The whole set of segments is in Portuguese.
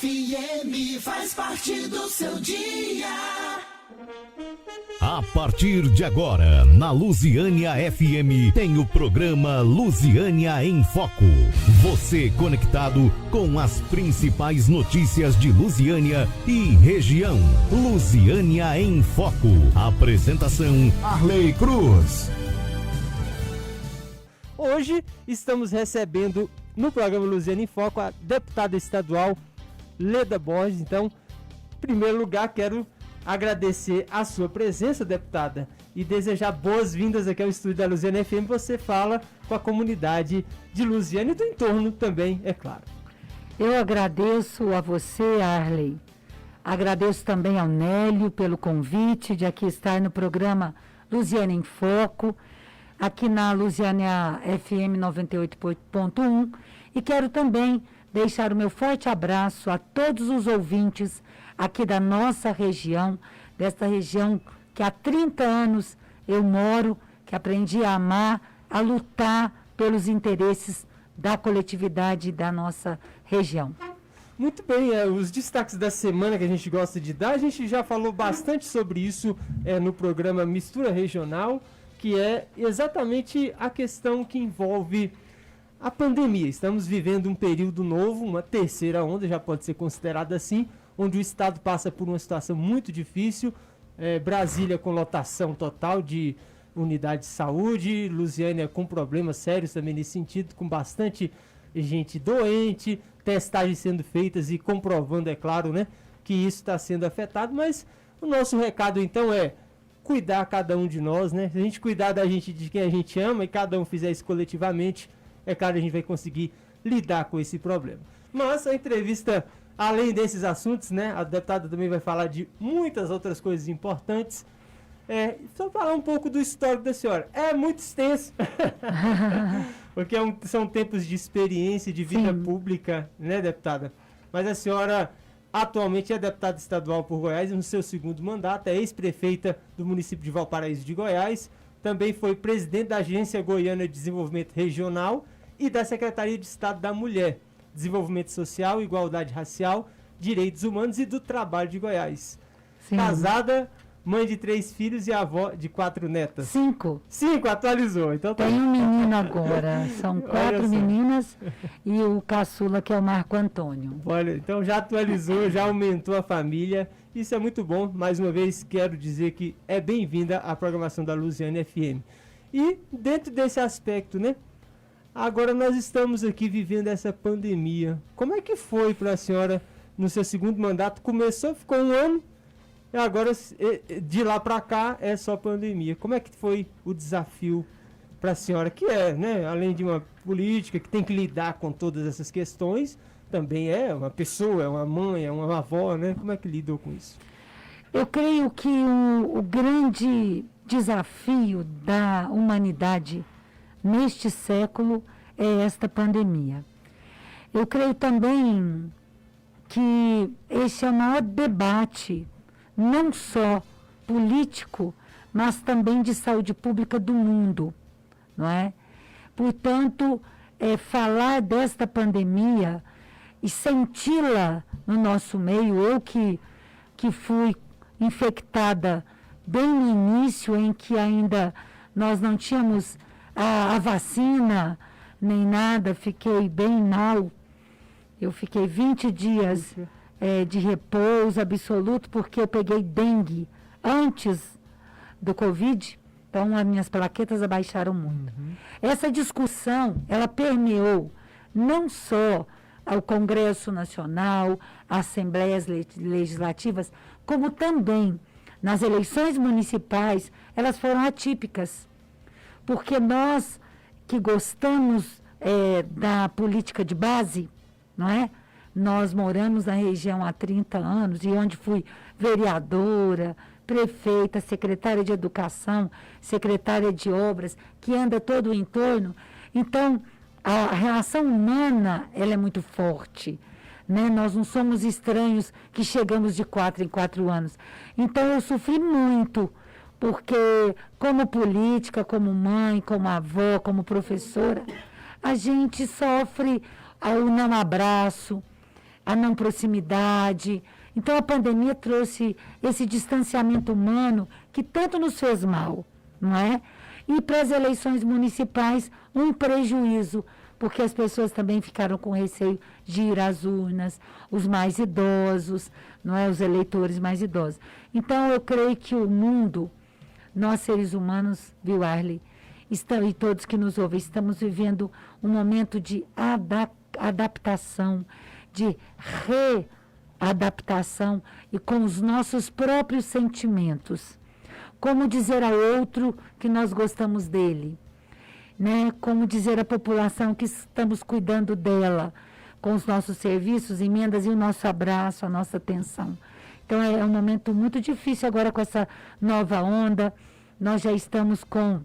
FM faz parte do seu dia. A partir de agora, na Lusiânia FM, tem o programa Lusiânia em Foco. Você conectado com as principais notícias de Lusiânia e região. Lusiânia em Foco. Apresentação: Arley Cruz. Hoje estamos recebendo no programa Lusiânia em Foco a deputada estadual Leda Borges. Então, em primeiro lugar, quero agradecer a sua presença, deputada, e desejar boas-vindas aqui ao estúdio da Lusiânia FM. Você fala com a comunidade de Lusiânia e do entorno também, é claro. Eu agradeço a você, Arley. Agradeço também ao Nélio pelo convite de aqui estar no programa Lusiânia em Foco, aqui na Lusiânia FM 98.1, e quero também deixar o meu forte abraço a todos os ouvintes aqui da nossa região, desta região que há 30 anos eu moro, que aprendi a amar, a lutar pelos interesses da coletividade da nossa região. Muito bem, os destaques da semana que a gente gosta de dar, a gente já falou bastante sobre isso no programa Mistura Regional, que é exatamente a questão que envolve a pandemia. Estamos vivendo um período novo, uma terceira onda, já pode ser considerada assim, onde o Estado passa por uma situação muito difícil. Brasília com lotação total de unidade de saúde, Lusiânia com problemas sérios também nesse sentido, com bastante gente doente, testagens sendo feitas e comprovando, é claro, né, que isso está sendo afetado. Mas o nosso recado então é cuidar cada um de nós, né? Se a gente cuidar da gente, de quem a gente ama, e cada um fizer isso coletivamente, é claro, a gente vai conseguir lidar com esse problema. Mas a entrevista, além desses assuntos, né, a deputada também vai falar de muitas outras coisas importantes. Só falar um pouco do histórico da senhora. É muito extenso, porque são tempos de experiência, de vida pública, né, deputada? Mas a senhora atualmente é deputada estadual por Goiás, no seu segundo mandato, é ex-prefeita do município de Valparaíso de Goiás, também foi presidente da Agência Goiana de Desenvolvimento Regional e da Secretaria de Estado da Mulher, Desenvolvimento Social, Igualdade Racial, Direitos Humanos e do Trabalho de Goiás. Sim. Casada, mãe de 3 filhos e avó de 4 netas. 5. 5, atualizou. Então tá. Tem um menino agora, são 4 meninas e o caçula que é o Marco Antônio. Olha, então já atualizou, já aumentou a família. Isso é muito bom. Mais uma vez quero dizer que é bem-vinda à programação da Lusiânia FM. E dentro desse aspecto, né? Agora nós estamos aqui vivendo essa pandemia. Como é que foi para a senhora no seu segundo mandato? Começou, ficou um ano, e agora de lá para cá é só pandemia. Como é que foi o desafio para a senhora, que né, além de uma política que tem que lidar com todas essas questões, também é uma pessoa, é uma mãe, é uma avó, né? Como é que lidou com isso? Eu creio que o grande desafio da humanidade neste século é esta pandemia. Eu creio também que esse é o maior debate, não só político, mas também de saúde pública do mundo, não é? Portanto, falar desta pandemia e senti-la no nosso meio, eu que fui infectada bem no início, em que ainda nós não tínhamos a vacina, nem nada, fiquei bem mal. Eu fiquei 20 dias de repouso absoluto, porque eu peguei dengue antes do Covid, então as minhas plaquetas abaixaram muito. Essa discussão, ela permeou não só ao Congresso Nacional, Assembleias Legislativas, como também nas eleições municipais, elas foram atípicas. Porque nós que gostamos da política de base, não é? Nós moramos na região há 30 anos, e onde fui vereadora, prefeita, secretária de Educação, secretária de Obras, que anda todo o entorno. Então, a relação humana, ela é muito forte, né? Nós não somos estranhos que chegamos de 4 em 4 anos. Então, eu sofri muito, porque como política, como mãe, como avó, como professora, a gente sofre o não abraço, a não proximidade. Então, a pandemia trouxe esse distanciamento humano que tanto nos fez mal, não é? E para as eleições municipais, um prejuízo, porque as pessoas também ficaram com receio de ir às urnas, os mais idosos, não é? Os eleitores mais idosos. Então, eu creio que o mundo, nós seres humanos, viu, Arley, e todos que nos ouvem, estamos vivendo um momento de adaptação, de readaptação e com os nossos próprios sentimentos. Como dizer ao outro que nós gostamos dele, né? Como dizer à população que estamos cuidando dela, com os nossos serviços, emendas e o nosso abraço, a nossa atenção. Então é um momento muito difícil agora com essa nova onda. Nós já estamos com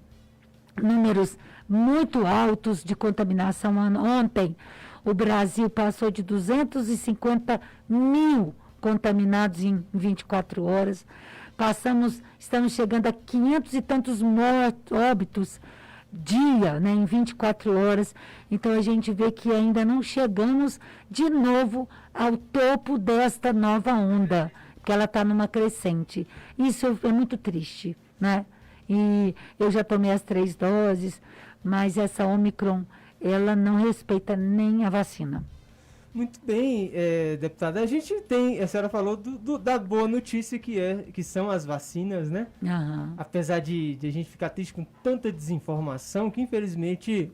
números muito altos de contaminação. Ontem, o Brasil passou de 250 mil contaminados em 24 horas. Estamos chegando a 500 e tantos óbitos dia, né, em 24 horas. Então, a gente vê que ainda não chegamos de novo ao topo desta nova onda, porque ela está numa crescente. Isso é muito triste, né? E eu já tomei as 3 doses, mas essa Omicron, ela não respeita nem a vacina. Muito bem, deputada. A gente tem, a senhora falou da boa notícia que são as vacinas, né? Uhum. Apesar de a gente ficar triste com tanta desinformação, que infelizmente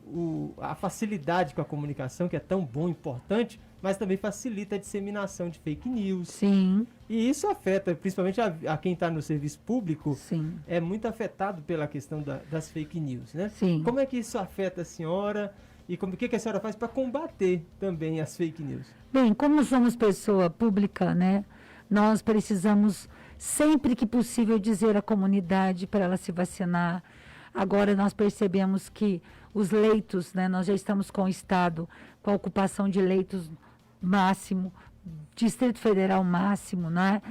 a facilidade com a comunicação, que é tão bom e importante, mas também facilita a disseminação de fake news. Sim. E isso afeta, principalmente a quem está no serviço público, Sim. é muito afetado pela questão das fake news, né? Sim. Como é que isso afeta a senhora? E o que a senhora faz para combater também as fake news? Bem, como somos pessoa pública, né, nós precisamos, sempre que possível, dizer à comunidade para ela se vacinar. Agora nós percebemos que os leitos, né, nós já estamos com o Estado, com a ocupação de leitos máximo, Distrito Federal máximo, né?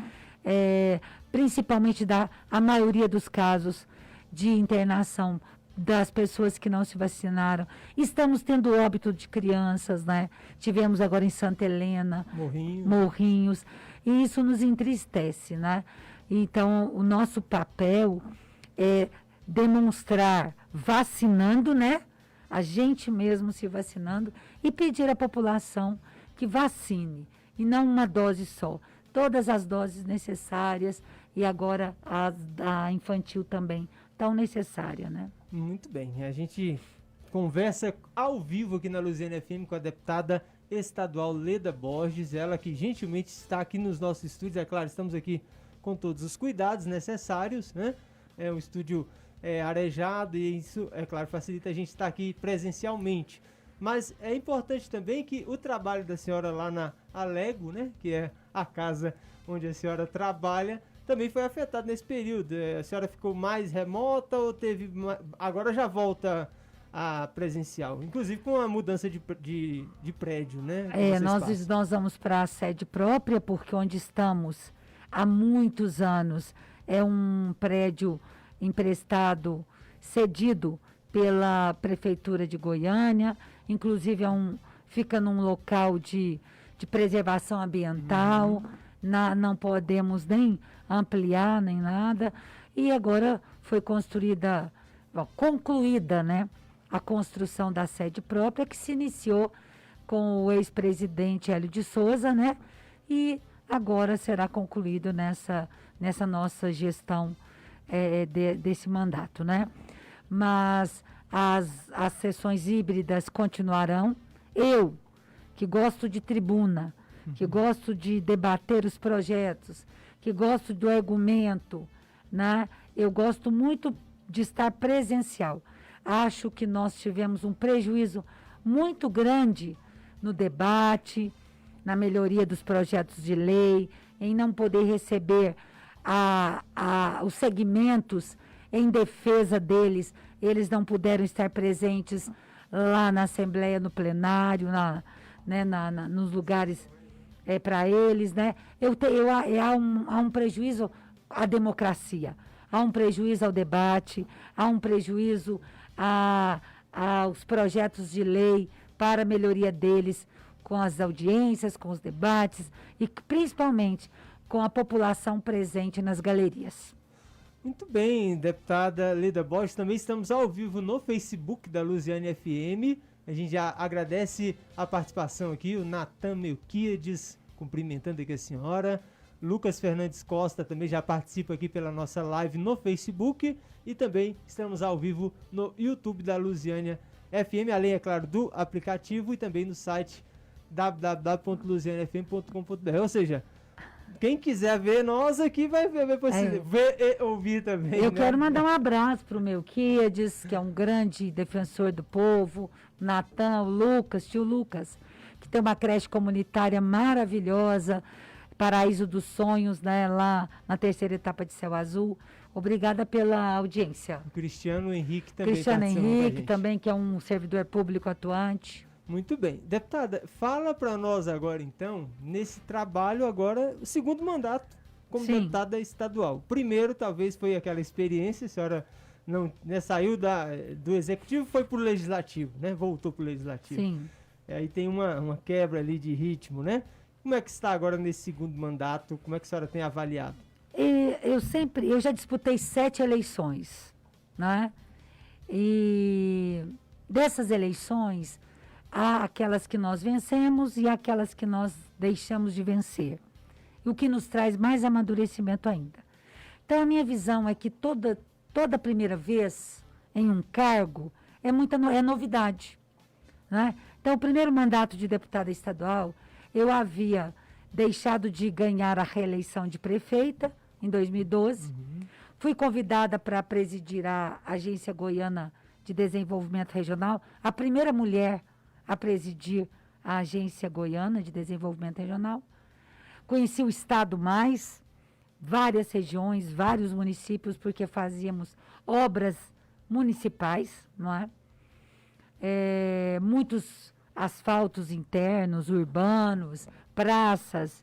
Principalmente a maioria dos casos de internação das pessoas que não se vacinaram. Estamos tendo óbito de crianças, né? Tivemos agora em Santa Helena, Morrinhos, e isso nos entristece, né? Então, o nosso papel é demonstrar vacinando, né? A gente mesmo se vacinando e pedir à população que vacine, e não uma dose só. Todas as doses necessárias e agora a infantil também tão necessária, né? Muito bem, a gente conversa ao vivo aqui na Luziânia FM com a deputada estadual Leda Borges, ela que gentilmente está aqui nos nossos estúdios. É claro, estamos aqui com todos os cuidados necessários, né? É um estúdio arejado e isso, é claro, facilita a gente estar aqui presencialmente. Mas é importante também que o trabalho da senhora lá na Alego, né, que é a casa onde a senhora trabalha, também foi afetado nesse período. A senhora ficou mais remota ou agora já volta a presencial? Inclusive com a mudança de prédio, né? Nós vamos para a sede própria, porque onde estamos há muitos anos é um prédio emprestado, cedido pela Prefeitura de Goiânia, inclusive fica num local de preservação ambiental, não podemos nem ampliar, nem nada, e agora foi concluída, né, a construção da sede própria, que se iniciou com o ex-presidente Hélio de Souza, né, e agora será concluído nessa nossa gestão desse mandato, né. Mas as sessões híbridas continuarão. Eu, que gosto de tribuna, que gosto de debater os projetos, que gosto do argumento, né? Eu gosto muito de estar presencial. Acho que nós tivemos um prejuízo muito grande no debate, na melhoria dos projetos de lei, em não poder receber os segmentos em defesa deles. Eles não puderam estar presentes lá na Assembleia, no plenário, nos lugares para eles, né? Há um prejuízo à democracia, há um prejuízo ao debate, há um prejuízo aos projetos de lei para a melhoria deles, com as audiências, com os debates e principalmente com a população presente nas galerias. Muito bem, deputada Leda Borges, também estamos ao vivo no Facebook da Lusiânia FM. A gente já agradece a participação aqui, o Natan Melquiades, cumprimentando aqui a senhora. Lucas Fernandes Costa também já participa aqui pela nossa live no Facebook. E também estamos ao vivo no YouTube da Lusiânia FM, além, é claro, do aplicativo e também no site www.lusianiafm.com.br. Ou seja, quem quiser ver nós aqui vai ver e ouvir também. Eu né? quero mandar um abraço para o Melquiades, que é um grande defensor do povo, Natan, o Lucas, tio Lucas, que tem uma creche comunitária maravilhosa, Paraíso dos Sonhos, né, lá na terceira etapa de Céu Azul. Obrigada pela audiência. O Cristiano Henrique também. Cristiano Henrique também, que é um servidor público atuante. Muito bem. Deputada, fala para nós agora, então, nesse trabalho agora, o segundo mandato como deputada estadual. Primeiro, talvez, foi aquela experiência, a senhora não, né, saiu do executivo, foi para o legislativo, né? Voltou para o legislativo. Sim. Aí tem uma quebra ali de ritmo, né? Como é que está agora nesse segundo mandato? Como é que a senhora tem avaliado? Eu já disputei 7 eleições, né? E dessas eleições, há aquelas que nós vencemos e aquelas que nós deixamos de vencer. O que nos traz mais amadurecimento ainda. Então, a minha visão é que toda primeira vez em um cargo é novidade, né? Então, o primeiro mandato de deputada estadual, eu havia deixado de ganhar a reeleição de prefeita em 2012. Fui convidada para presidir a Agência Goiana de Desenvolvimento Regional, a primeira mulher a presidir a Agência Goiana de Desenvolvimento Regional. Conheci o Estado mais, várias regiões, vários municípios, porque fazíamos obras municipais, não é? Muitos asfaltos internos, urbanos, praças.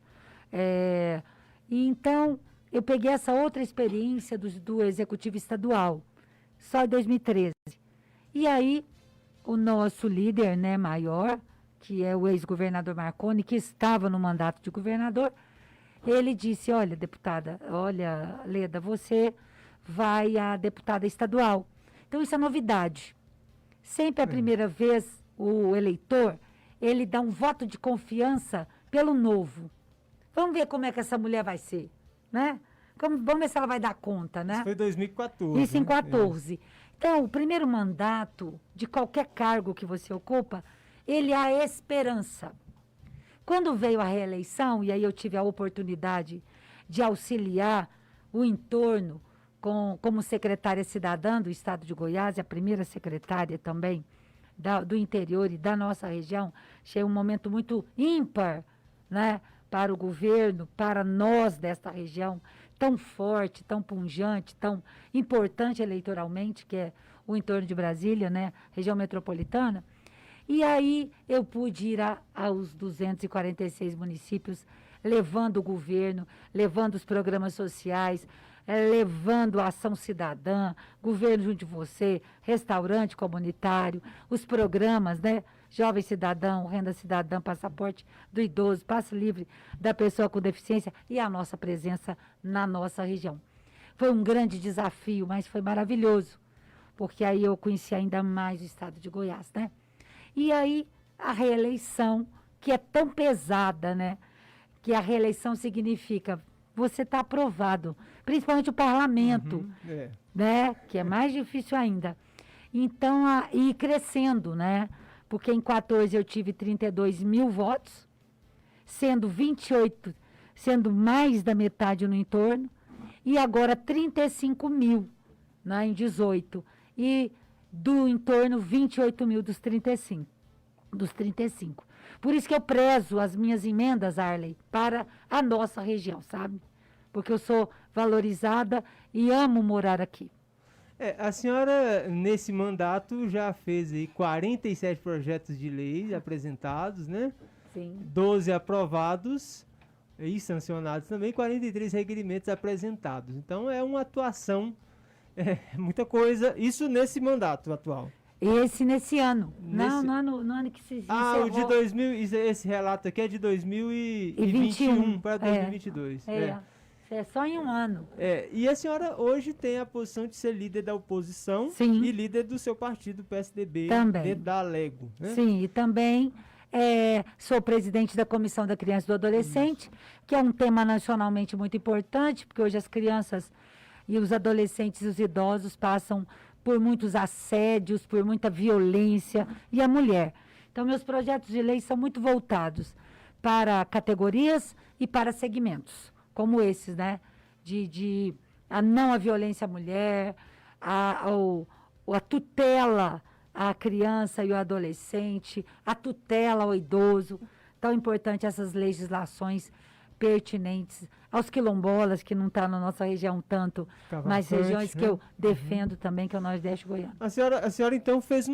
E então, eu peguei essa outra experiência do Executivo Estadual, só em 2013. E aí, o nosso líder, né, maior, que é o ex-governador Marconi, que estava no mandato de governador, ele disse, olha, deputada, olha, Leda, você vai a deputada estadual. Então, isso é novidade. Sempre a primeira vez, o eleitor, ele dá um voto de confiança pelo novo. Vamos ver como é que essa mulher vai ser, né? Vamos ver se ela vai dar conta, né? Isso foi 2014. Isso em 2014. Então, o primeiro mandato de qualquer cargo que você ocupa, ele é a esperança. Quando veio a reeleição, e aí eu tive a oportunidade de auxiliar o entorno como secretária cidadã do Estado de Goiás, a primeira secretária também do interior e da nossa região, achei um momento muito ímpar, né, para o governo, para nós desta região, tão forte, tão pujante, tão importante eleitoralmente, que é o entorno de Brasília, né, região metropolitana. E aí eu pude ir aos 246 municípios, levando o governo, levando os programas sociais, levando a ação cidadã, governo junto de você, restaurante comunitário, os programas, né? Jovem Cidadão, Renda Cidadã, Passaporte do Idoso, Passe Livre da Pessoa com Deficiência e a nossa presença na nossa região. Foi um grande desafio, mas foi maravilhoso, porque aí eu conheci ainda mais o estado de Goiás, né? E aí a reeleição, que é tão pesada, né? Que a reeleição significa você está aprovado, principalmente o parlamento, né? Que é mais difícil ainda. Então, e crescendo, né? Porque em 14 eu tive 32 mil votos, sendo 28, sendo mais da metade no entorno, e agora 35 mil, né, em 18. E do entorno 28 mil dos 35. Por isso que eu prezo as minhas emendas, Arley, para a nossa região, sabe? Porque eu sou valorizada e amo morar aqui. A senhora, nesse mandato, já fez aí 47 projetos de lei apresentados, né? Sim. 12 aprovados e sancionados também, 43 requerimentos apresentados. Então, é uma atuação, muita coisa, isso nesse mandato atual. Nesse ano. Não, no ano que se encerrou. O de 2000, esse relato aqui é de 2021 para 2022. É só em um ano. E a senhora hoje tem a posição de ser líder da oposição. Sim. E líder do seu partido, PSDB, também. dentro da Alego. Né? Sim, e também sou presidente da Comissão da Criança e do Adolescente, que é um tema nacionalmente muito importante, porque hoje as crianças e os adolescentes e os idosos passam por muitos assédios, por muita violência, e a mulher. Então, meus projetos de lei são muito voltados para categorias e para segmentos, como esses, né? Não à violência à mulher, a tutela à criança e ao adolescente, a tutela ao idoso. Tão importante essas legislações pertinentes aos quilombolas, que não estão na nossa região tanto, mas regiões que eu defendo também, que é o Nordeste Goiano. A senhora então fez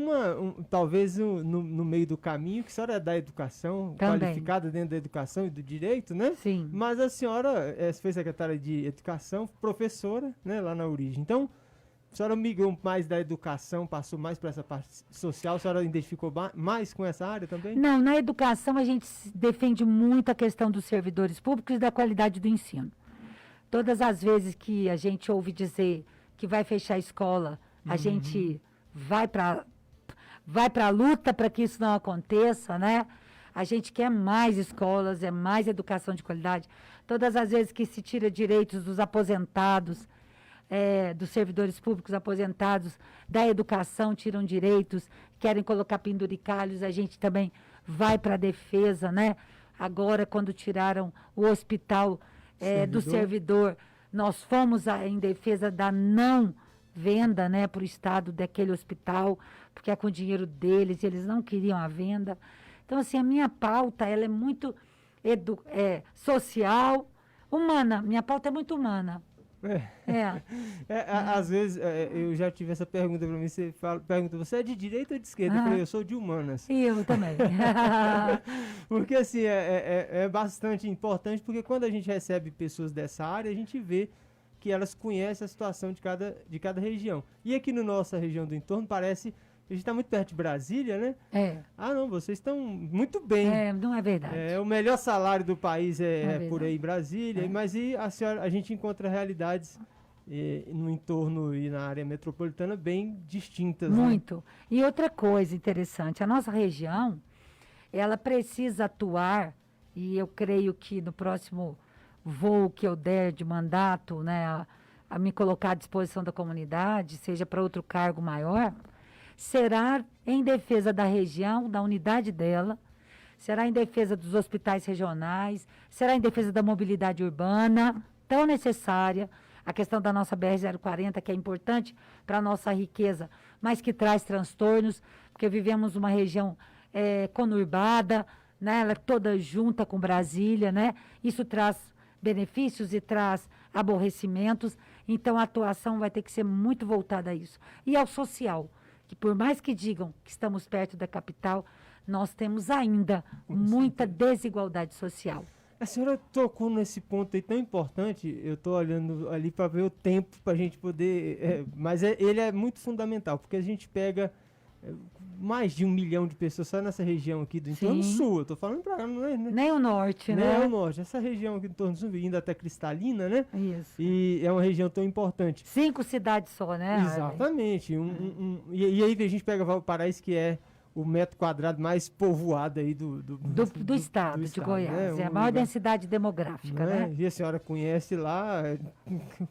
talvez no meio do caminho, que a senhora é da educação, também qualificada dentro da educação e do direito, né? Sim. Mas a senhora foi secretária de educação, professora, né, lá na origem. Então, a senhora migrou mais da educação, passou mais para essa parte social, a senhora identificou mais com essa área também? Não, na educação a gente defende muito a questão dos servidores públicos e da qualidade do ensino. Todas as vezes que a gente ouve dizer que vai fechar a escola, a gente vai para a luta para que isso não aconteça, né? A gente quer mais escolas, mais educação de qualidade. Todas as vezes que se tira direitos dos aposentados, dos servidores públicos aposentados, da educação, tiram direitos, querem colocar penduricalhos, a gente também vai para a defesa, né? Agora, quando tiraram o hospital do servidor, nós fomos em defesa da não venda, né, para o Estado daquele hospital, porque é com o dinheiro deles, eles não queriam a venda. Então, assim, a minha pauta, ela é muito social, humana. Minha pauta é muito humana. Às vezes, eu já tive essa pergunta para mim, pergunta, você é de direita ou de esquerda? Eu falei, eu sou de humanas. E eu também. Porque, assim, é bastante importante, porque quando a gente recebe pessoas dessa área, a gente vê que elas conhecem a situação de cada região. E aqui na nossa região do entorno, parece... A gente está muito perto de Brasília, né? Não, vocês estão muito bem. Não é verdade. O melhor salário do país é por aí em Brasília, mas a gente encontra realidades no entorno e na área metropolitana bem distintas. Muito. Né? E outra coisa interessante, a nossa região, ela precisa atuar, e eu creio que no próximo voo que eu der de mandato, né, a me colocar à disposição da comunidade, seja para outro cargo maior, será em defesa da região, da unidade dela, será em defesa dos hospitais regionais, será em defesa da mobilidade urbana, tão necessária, a questão da nossa BR-040, que é importante para a nossa riqueza, mas que traz transtornos, porque vivemos uma região conurbada, né, ela é toda junta com Brasília, né? Isso traz benefícios e traz aborrecimentos, então a atuação vai ter que ser muito voltada a isso. E ao social, que por mais que digam que estamos perto da capital, nós temos ainda muita desigualdade social. A senhora tocou nesse ponto aí tão importante, eu estou olhando ali para ver o tempo para a gente poder... mas ele é muito fundamental, porque a gente pega mais de 1 milhão de pessoas só nessa região aqui do entorno sul, eu estou falando para... Nem o norte, né? Nem o norte, essa região aqui do entorno sul, indo até Cristalina, né? Isso. E é uma região tão importante. 5 cidades só, né? Exatamente. E aí a gente pega Valparaíso, que é o metro quadrado mais povoado aí do estado de Goiás. Né? É a maior densidade demográfica, né? E a senhora conhece lá,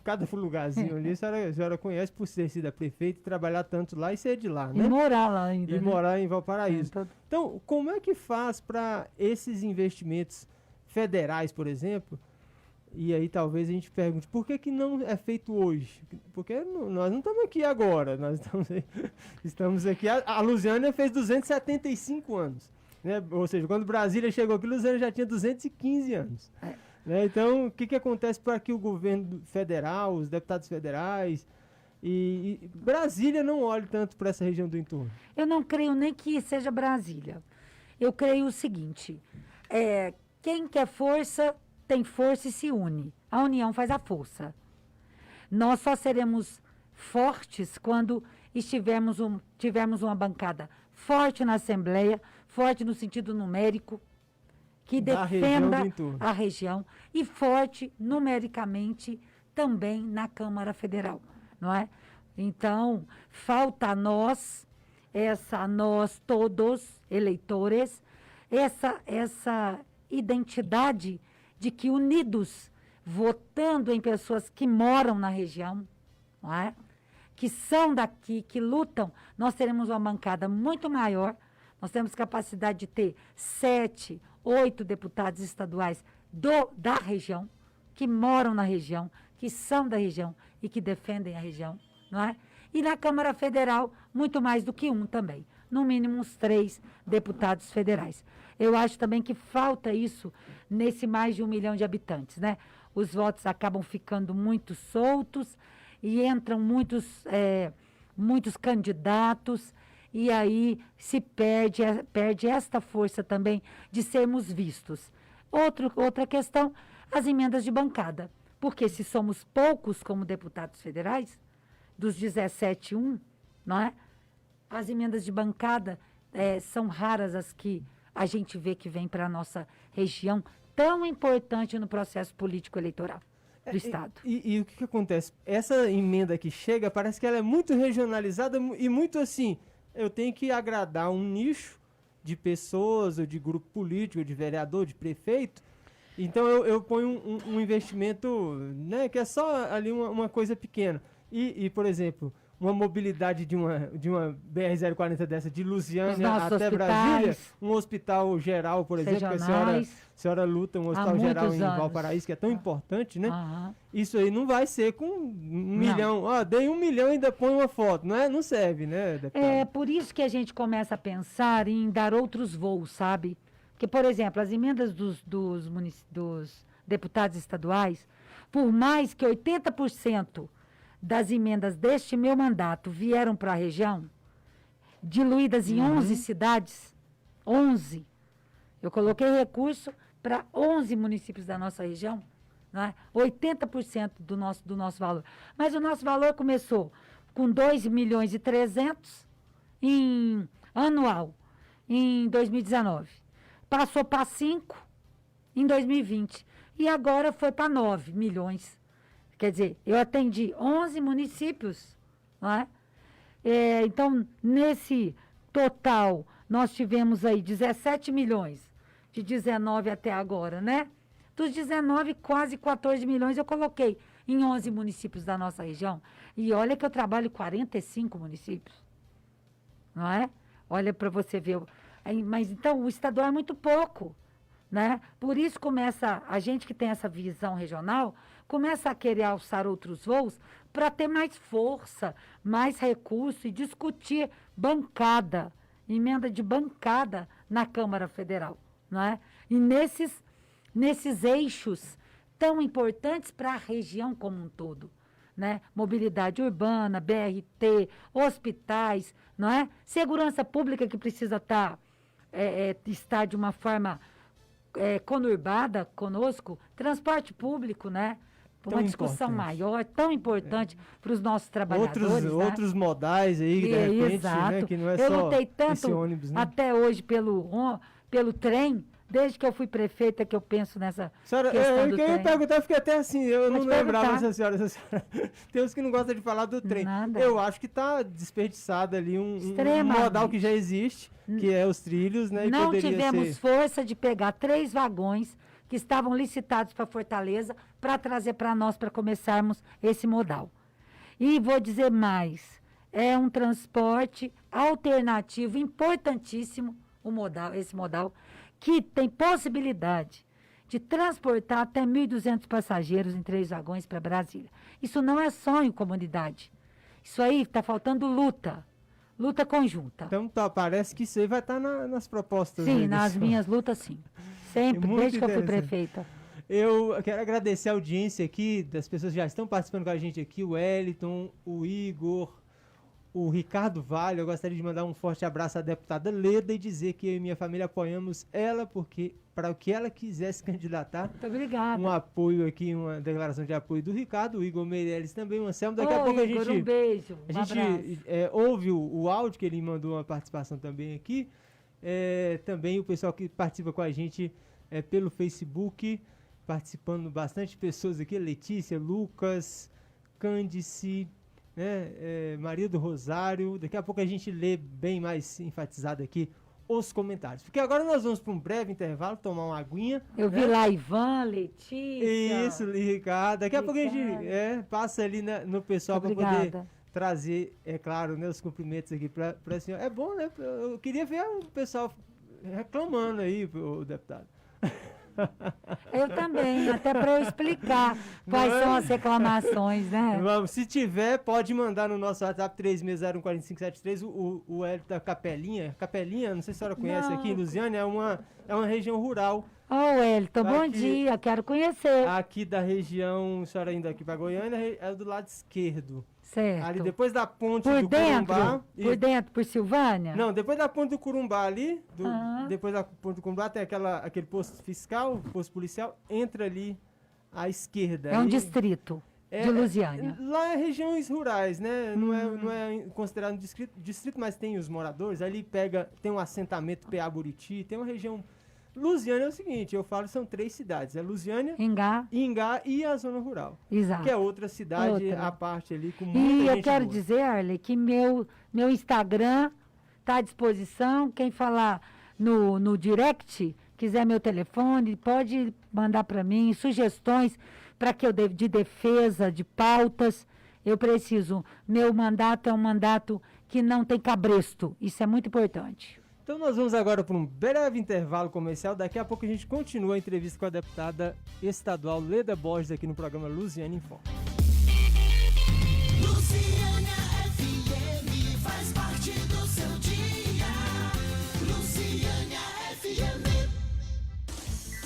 cada lugarzinho ali, a senhora conhece por ter sido a prefeita e trabalhar tanto lá e ser de lá, né? E morar lá ainda. E morar em Valparaíso. Então, como é que faz para esses investimentos federais, por exemplo? E aí talvez a gente pergunte, por que não é feito hoje? Porque nós não estamos aqui agora, nós estamos aqui... A Lusiânia fez 275 anos, né? Ou seja, quando Brasília chegou aqui, Lusiânia já tinha 215 anos. Né? Então, o que acontece para que o governo federal, os deputados federais e Brasília não olhe tanto para essa região do entorno? Eu não creio nem que seja Brasília. Eu creio o seguinte, quem quer força... tem força e se une. A união faz a força. Nós só seremos fortes quando tivemos uma bancada forte na Assembleia, forte no sentido numérico, que defenda a região, e forte numericamente também na Câmara Federal, não é? Então, falta a nós todos, eleitores, essa identidade de que unidos, votando em pessoas que moram na região, não é? Que são daqui, que lutam, nós teremos uma bancada muito maior, nós temos capacidade de ter 7, 8 deputados estaduais da região, que moram na região, que são da região e que defendem a região, não é? E na Câmara Federal, muito mais do que um também, no mínimo uns 3 deputados federais. Eu acho também que falta isso nesse mais de 1 milhão de habitantes, né? Os votos acabam ficando muito soltos e entram muitos candidatos, e aí se perde esta força também de sermos vistos. Outra questão, as emendas de bancada. Porque se somos poucos como deputados federais, dos 17, não é? As emendas de bancada são raras as que a gente vê que vem para a nossa região, tão importante no processo político eleitoral do Estado. E o que acontece? Essa emenda que chega, parece que ela é muito regionalizada e muito assim, eu tenho que agradar um nicho de pessoas, ou de grupo político, de vereador, de prefeito. Então eu ponho um investimento, né, que é só ali uma coisa pequena. E, por exemplo, uma mobilidade de uma BR-040 dessa de Lusiânia até Brasília, um hospital geral, por exemplo, que a senhora luta, um hospital geral em Valparaíso, que é tão importante, né? Isso aí não vai ser com 1 milhão. Dei 1 milhão e ainda põe uma foto, não é? Não serve, né, deputado? É por isso que a gente começa a pensar em dar outros voos, sabe? Que, por exemplo, as emendas dos deputados estaduais, por mais que 80% das emendas deste meu mandato vieram para a região, diluídas em 11 cidades, 11. Eu coloquei recurso para 11 municípios da nossa região, né? 80% do nosso valor. Mas o nosso valor começou com 2 milhões e 300 anual, em 2019. Passou para 5 em 2020. E agora foi para 9 milhões. Quer dizer, eu atendi 11 municípios, não é? Então, nesse total, nós tivemos aí 17 milhões, de 19 até agora, né? Dos 19, quase 14 milhões eu coloquei em 11 municípios da nossa região. E olha que eu trabalho em 45 municípios, não é? Olha para você ver. Mas então, o estadual é muito pouco, né? Por isso começa, a gente que tem essa visão regional, começa a querer alçar outros voos para ter mais força, mais recurso e discutir bancada, emenda de bancada na Câmara Federal, não é? E nesses eixos tão importantes para a região como um todo, né? Mobilidade urbana, BRT, hospitais, não é? Segurança pública que precisa estar de uma forma conurbada conosco, transporte público, né? Uma discussão maior, tão importante para os nossos trabalhadores. Outros modais aí, de repente, exato. Né? Que não é eu só lutei tanto esse ônibus, né? até hoje pelo trem, desde que eu fui prefeita que eu penso nessa questão do trem. Eu ia perguntar, eu fiquei até assim, eu Pode não lembrava perguntar. essa senhora. Tem uns que não gostam de falar do trem. Nada. Eu acho que está desperdiçado ali um modal que já existe, que é os trilhos, né? Não e tivemos força de pegar 3 vagões que estavam licitados para Fortaleza para trazer para nós, para começarmos esse modal. E vou dizer mais, é um transporte alternativo importantíssimo, esse modal, que tem possibilidade de transportar até 1.200 passageiros em 3 vagões para Brasília. Isso não é sonho, comunidade. Isso aí está faltando luta conjunta. Então parece que isso aí vai estar nas propostas. Sim, nas minhas lutas, sim. Sempre, desde que eu fui prefeita. Eu quero agradecer a audiência aqui, das pessoas que já estão participando com a gente aqui, o Wellington, o Igor, o Ricardo Vale. Eu gostaria de mandar um forte abraço à deputada Leda e dizer que eu e minha família apoiamos ela para o que ela quiser se candidatar. Muito obrigada. Um apoio aqui, uma declaração de apoio do Ricardo, o Igor Meirelles também, o Anselmo. Daqui a pouco Igor, um beijo, a gente ouve o áudio, que ele mandou uma participação também aqui. Também o pessoal que participa com a gente pelo Facebook, participando bastante pessoas aqui, Letícia, Lucas, Cândice, né, Maria do Rosário. Daqui a pouco a gente lê bem mais enfatizado aqui os comentários. Porque agora nós vamos para um breve intervalo, tomar uma aguinha. Eu vi lá Ivan, Letícia. Isso, Ricardo. Daqui a pouco a gente passa ali no pessoal para poder trazer, é claro, né, os cumprimentos aqui para a senhora. É bom, né? Eu queria ver o pessoal reclamando aí, o deputado. Eu também, até para eu explicar quais são as reclamações, né? Vamos, se tiver, pode mandar no nosso WhatsApp 36014573. O Hélio da Capelinha, não sei se a senhora conhece aqui em Lusiânia, é uma região rural. Wellington, bom dia, quero conhecer. Aqui da região, a senhora indo aqui para Goiânia, é do lado esquerdo. Certo. Ali depois da ponte do Curumbá. Por dentro, por Silvânia? Não, depois da ponte do Curumbá ali, depois da ponte do Curumbá tem aquele posto fiscal, posto policial, entra ali à esquerda. É um distrito de Lusiânia. Lá é regiões rurais, né? Não é considerado distrito, mas tem os moradores. Ali tem um assentamento PA Buriti, tem uma região... Lusiânia é o seguinte, eu falo, são 3 cidades. É Lusiânia, Ingá e a zona rural. Exato. Que é outra cidade à parte ali, com muita gente. E eu quero dizer, Arley, que meu Instagram está à disposição. Quem falar no direct, quiser meu telefone, pode mandar para mim sugestões para que eu dê de defesa, de pautas. Eu preciso. Meu mandato é um mandato que não tem cabresto. Isso é muito importante. Então nós vamos agora para um breve intervalo comercial. Daqui a pouco a gente continua a entrevista com a deputada estadual Leda Borges aqui no programa Lusiânia em Foco. Lusiânia FM faz parte do seu dia. Lusiânia FM.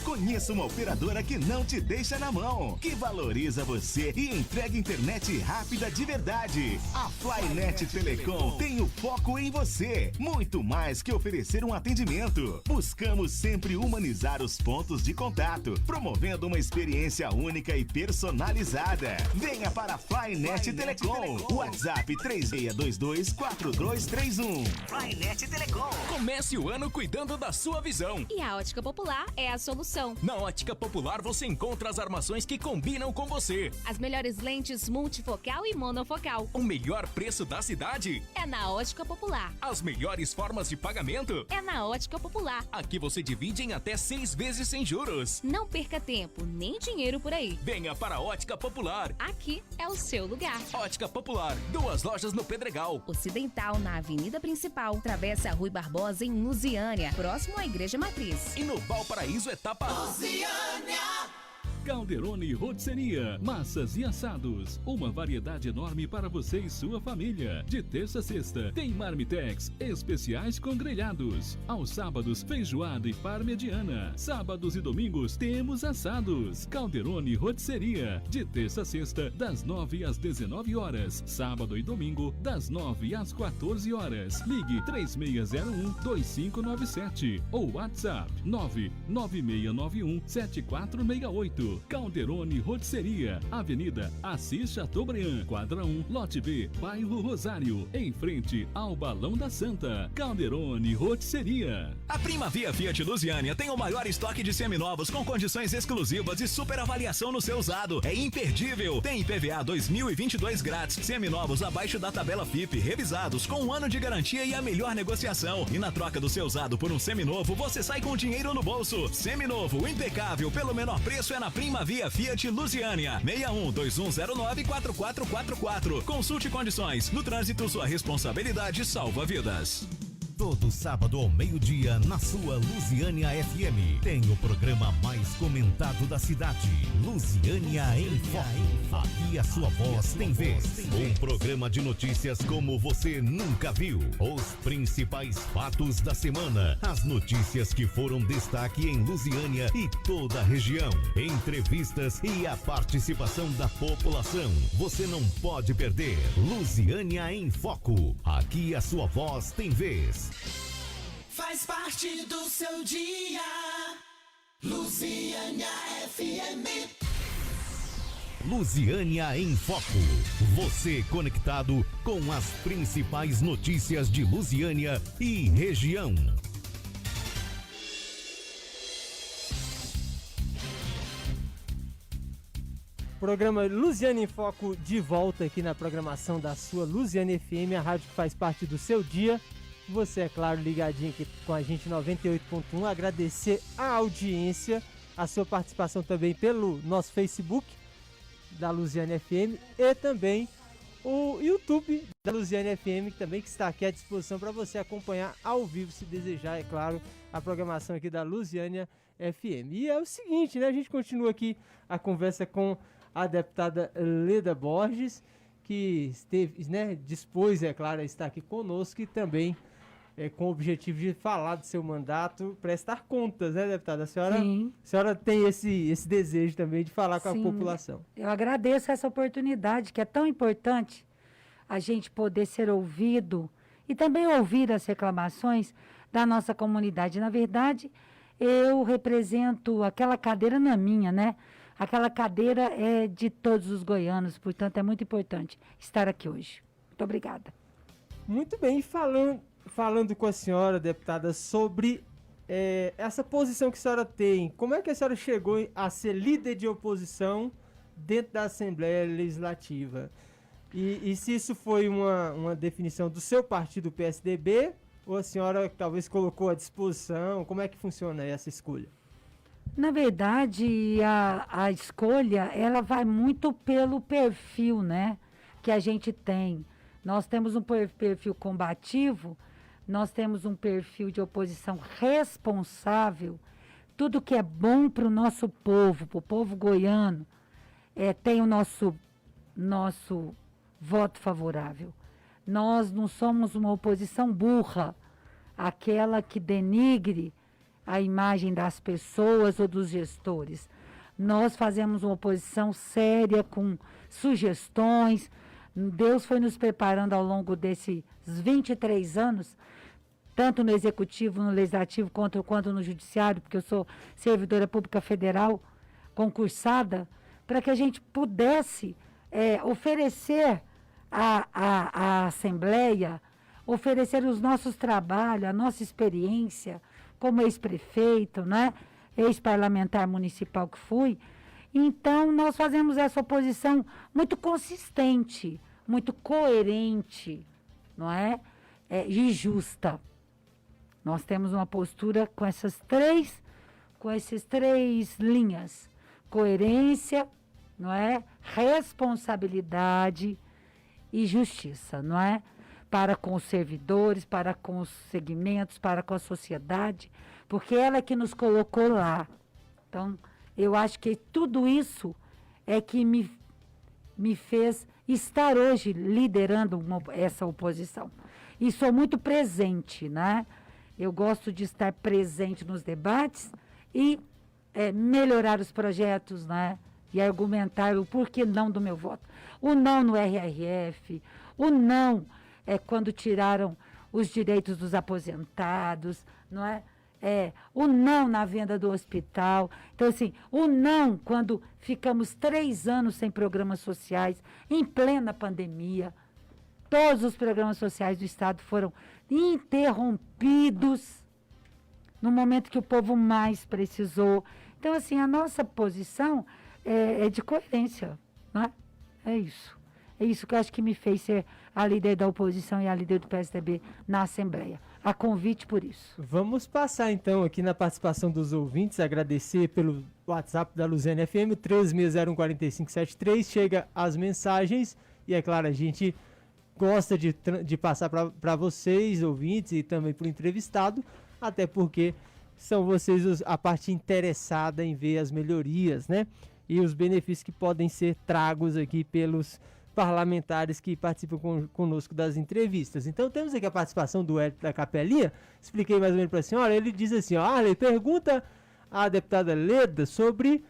Conheça uma operadora que não te deixa na mão, que valoriza você e entrega internet rápida de verdade. A Flynet Telecom tem o foco em você. Muito mais que oferecer um atendimento. Buscamos sempre humanizar os pontos de contato, promovendo uma experiência única e personalizada. Venha para a Flynet Telecom. WhatsApp 36224231. Flynet Telecom. Comece o ano cuidando da sua visão. E a Ótica Popular é a solução. Na Ótica Popular você encontra as armações que combinam com você. As melhores lentes multifocal e monofocal. O melhor preço da cidade é na Ótica Popular. As melhores formas de pagamento é na Ótica Popular. Aqui você divide em até 6 vezes sem juros. Não perca tempo, nem dinheiro por aí. Venha para a Ótica Popular. Aqui é o seu lugar. Ótica Popular, 2 lojas no Pedregal. Ocidental, na Avenida Principal. Travessa Rui Barbosa, em Lusiânia, próximo à Igreja Matriz. E no Valparaíso, etapa Lusiânia. Calderoni Rotisseria, massas e assados, uma variedade enorme para você e sua família. De terça a sexta, tem marmitex especiais com grelhados. Aos sábados, feijoada e parmegiana. Sábados e domingos, temos assados. Calderoni Rotisseria, de terça a sexta, das 9 às 19 horas. Sábado e domingo, das 9 às 14 horas. Ligue 3601-2597 ou WhatsApp 99691-7468. Calderoni Rotisseria, Avenida Assis Chateaubriand, quadra 1, lote B, bairro Rosário, em frente ao Balão da Santa. Calderoni Rotisseria. A Prima Via Fiat Lusiânia tem o maior estoque de seminovos com condições exclusivas e super avaliação no seu usado. É imperdível. Tem IPVA 2022 grátis, seminovos abaixo da tabela FIP, revisados com 1 ano de garantia e a melhor negociação. E na troca do seu usado por um seminovo, você sai com dinheiro no bolso. Seminovo impecável pelo menor preço é na Prima Via Fiat Lusiânia, 61-2109-4444. Consulte condições. No trânsito, sua responsabilidade salva vidas. Todo sábado ao meio-dia na sua Lusiânia FM. Tem o programa mais comentado da cidade, Lusiânia em Foco. Aqui a sua voz tem vez. Um programa de notícias como você nunca viu. Os principais fatos da semana. As notícias que foram destaque em Lusiânia e toda a região. Entrevistas e a participação da população. Você não pode perder. Lusiânia em Foco. Aqui a sua voz tem vez. Faz parte do seu dia. Lusiânia FM. Lusiânia em Foco. Você conectado com as principais notícias de Lusiânia e região. Programa Lusiânia em Foco de volta aqui na programação da sua Lusiânia FM, a rádio que faz parte do seu dia. Você, é claro, ligadinho aqui com a gente 98.1. Agradecer a audiência, a sua participação também pelo nosso Facebook da Lusiânia FM e também o YouTube da Lusiânia FM, que está aqui à disposição para você acompanhar ao vivo, se desejar, é claro, a programação aqui da Lusiânia FM. E é o seguinte, né? A gente continua aqui a conversa com a deputada Leda Borges, que esteve, né, dispôs, é claro, a estar aqui conosco e também com o objetivo de falar do seu mandato, prestar contas, né, deputada? A senhora tem esse desejo também de falar com a população. Eu agradeço essa oportunidade, que é tão importante a gente poder ser ouvido e também ouvir as reclamações da nossa comunidade. Na verdade, eu represento aquela cadeira na minha, né? Aquela cadeira é de todos os goianos, portanto é muito importante estar aqui hoje. Muito obrigada. Muito bem, falando com a senhora, deputada, sobre essa posição que a senhora tem. Como é que a senhora chegou a ser líder de oposição dentro da Assembleia Legislativa? E se isso foi uma definição do seu partido, PSDB, ou a senhora talvez colocou à disposição? Como é que funciona essa escolha? Na verdade, a escolha, ela vai muito pelo perfil, né, que a gente tem. Nós temos um perfil combativo, nós temos um perfil de oposição responsável. Tudo que é bom para o nosso povo, para o povo goiano, tem o nosso voto favorável. Nós não somos uma oposição burra, aquela que denigre a imagem das pessoas ou dos gestores. Nós fazemos uma oposição séria, com sugestões. Deus foi nos preparando ao longo desses 23 anos, tanto no Executivo, no Legislativo, quanto no Judiciário, porque eu sou servidora pública federal, concursada, para que a gente pudesse oferecer à Assembleia, oferecer os nossos trabalhos, a nossa experiência, como ex-prefeito, né? Ex-parlamentar municipal que fui. Então, nós fazemos essa oposição muito consistente, muito coerente, não é? E justa. Nós temos uma postura com essas três linhas: coerência, não é? Responsabilidade e justiça, não é? Para com os servidores, para com os segmentos, para com a sociedade, porque ela é que nos colocou lá. Então, eu acho que tudo isso é que me fez estar hoje liderando essa oposição. E sou muito presente, né? Eu gosto de estar presente nos debates e melhorar os projetos, né? E argumentar o porquê não do meu voto. O não no RRF, o não quando tiraram os direitos dos aposentados, não é? O não na venda do hospital. Então, assim, o não quando ficamos 3 anos sem programas sociais, em plena pandemia. Todos os programas sociais do Estado foram interrompidos no momento que o povo mais precisou. Então, assim, a nossa posição é de coerência, não é? É isso. É isso que eu acho que me fez ser a líder da oposição e a líder do PSDB na Assembleia. A convite por isso. Vamos passar então aqui na participação dos ouvintes, agradecer pelo WhatsApp da Lusiânia FM, 1360-4573, chega as mensagens e é claro, a gente gosta de passar para vocês, ouvintes, e também para o entrevistado, até porque são vocês a parte interessada em ver as melhorias, né? E os benefícios que podem ser tragos aqui pelos parlamentares que participam conosco das entrevistas. Então temos aqui a participação do Hélio da Capelinha. Expliquei mais ou menos para a senhora. Ele diz assim, ó, Arley, pergunta à deputada Leda sobre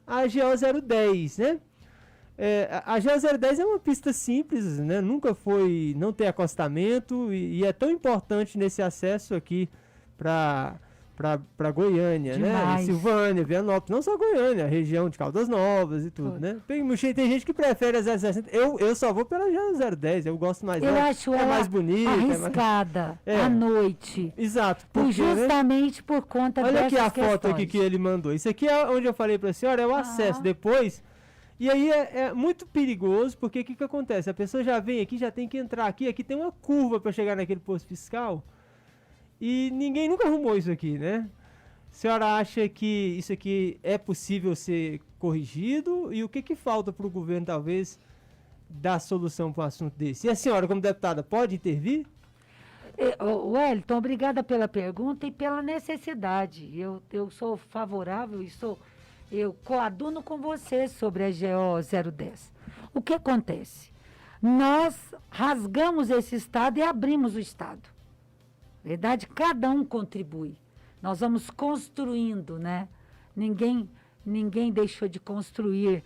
a GO 010, né? A GO 010 é uma pista simples, né? Não tem acostamento e é tão importante nesse acesso aqui para Goiânia, Demais. né? Silvânia, Vianópolis, não só Goiânia, a região de Caldas Novas e tudo, né? Tem gente que prefere a 060. Eu só vou pela GO 010, eu gosto mais Eu dela. acho É ela mais bonita. arriscada à noite. Exato. Justamente por conta olha dessas aqui a foto questões. aqui que ele mandou. Isso aqui é onde eu falei para a senhora, é o acesso depois. E aí é muito perigoso, porque o que acontece? A pessoa já vem aqui, já tem que entrar aqui tem uma curva para chegar naquele posto fiscal. E ninguém nunca arrumou isso aqui, né? A senhora acha que isso aqui é possível ser corrigido? E o que falta para o governo, talvez, dar solução para um assunto desse? E a senhora, como deputada, pode intervir? Wellington, obrigada pela pergunta e pela necessidade. Eu sou favorável e eu coaduno com você sobre a GO 010. O que acontece? Nós rasgamos esse estado e abrimos o estado. Verdade? Cada um contribui. Nós vamos construindo, né? Ninguém deixou de construir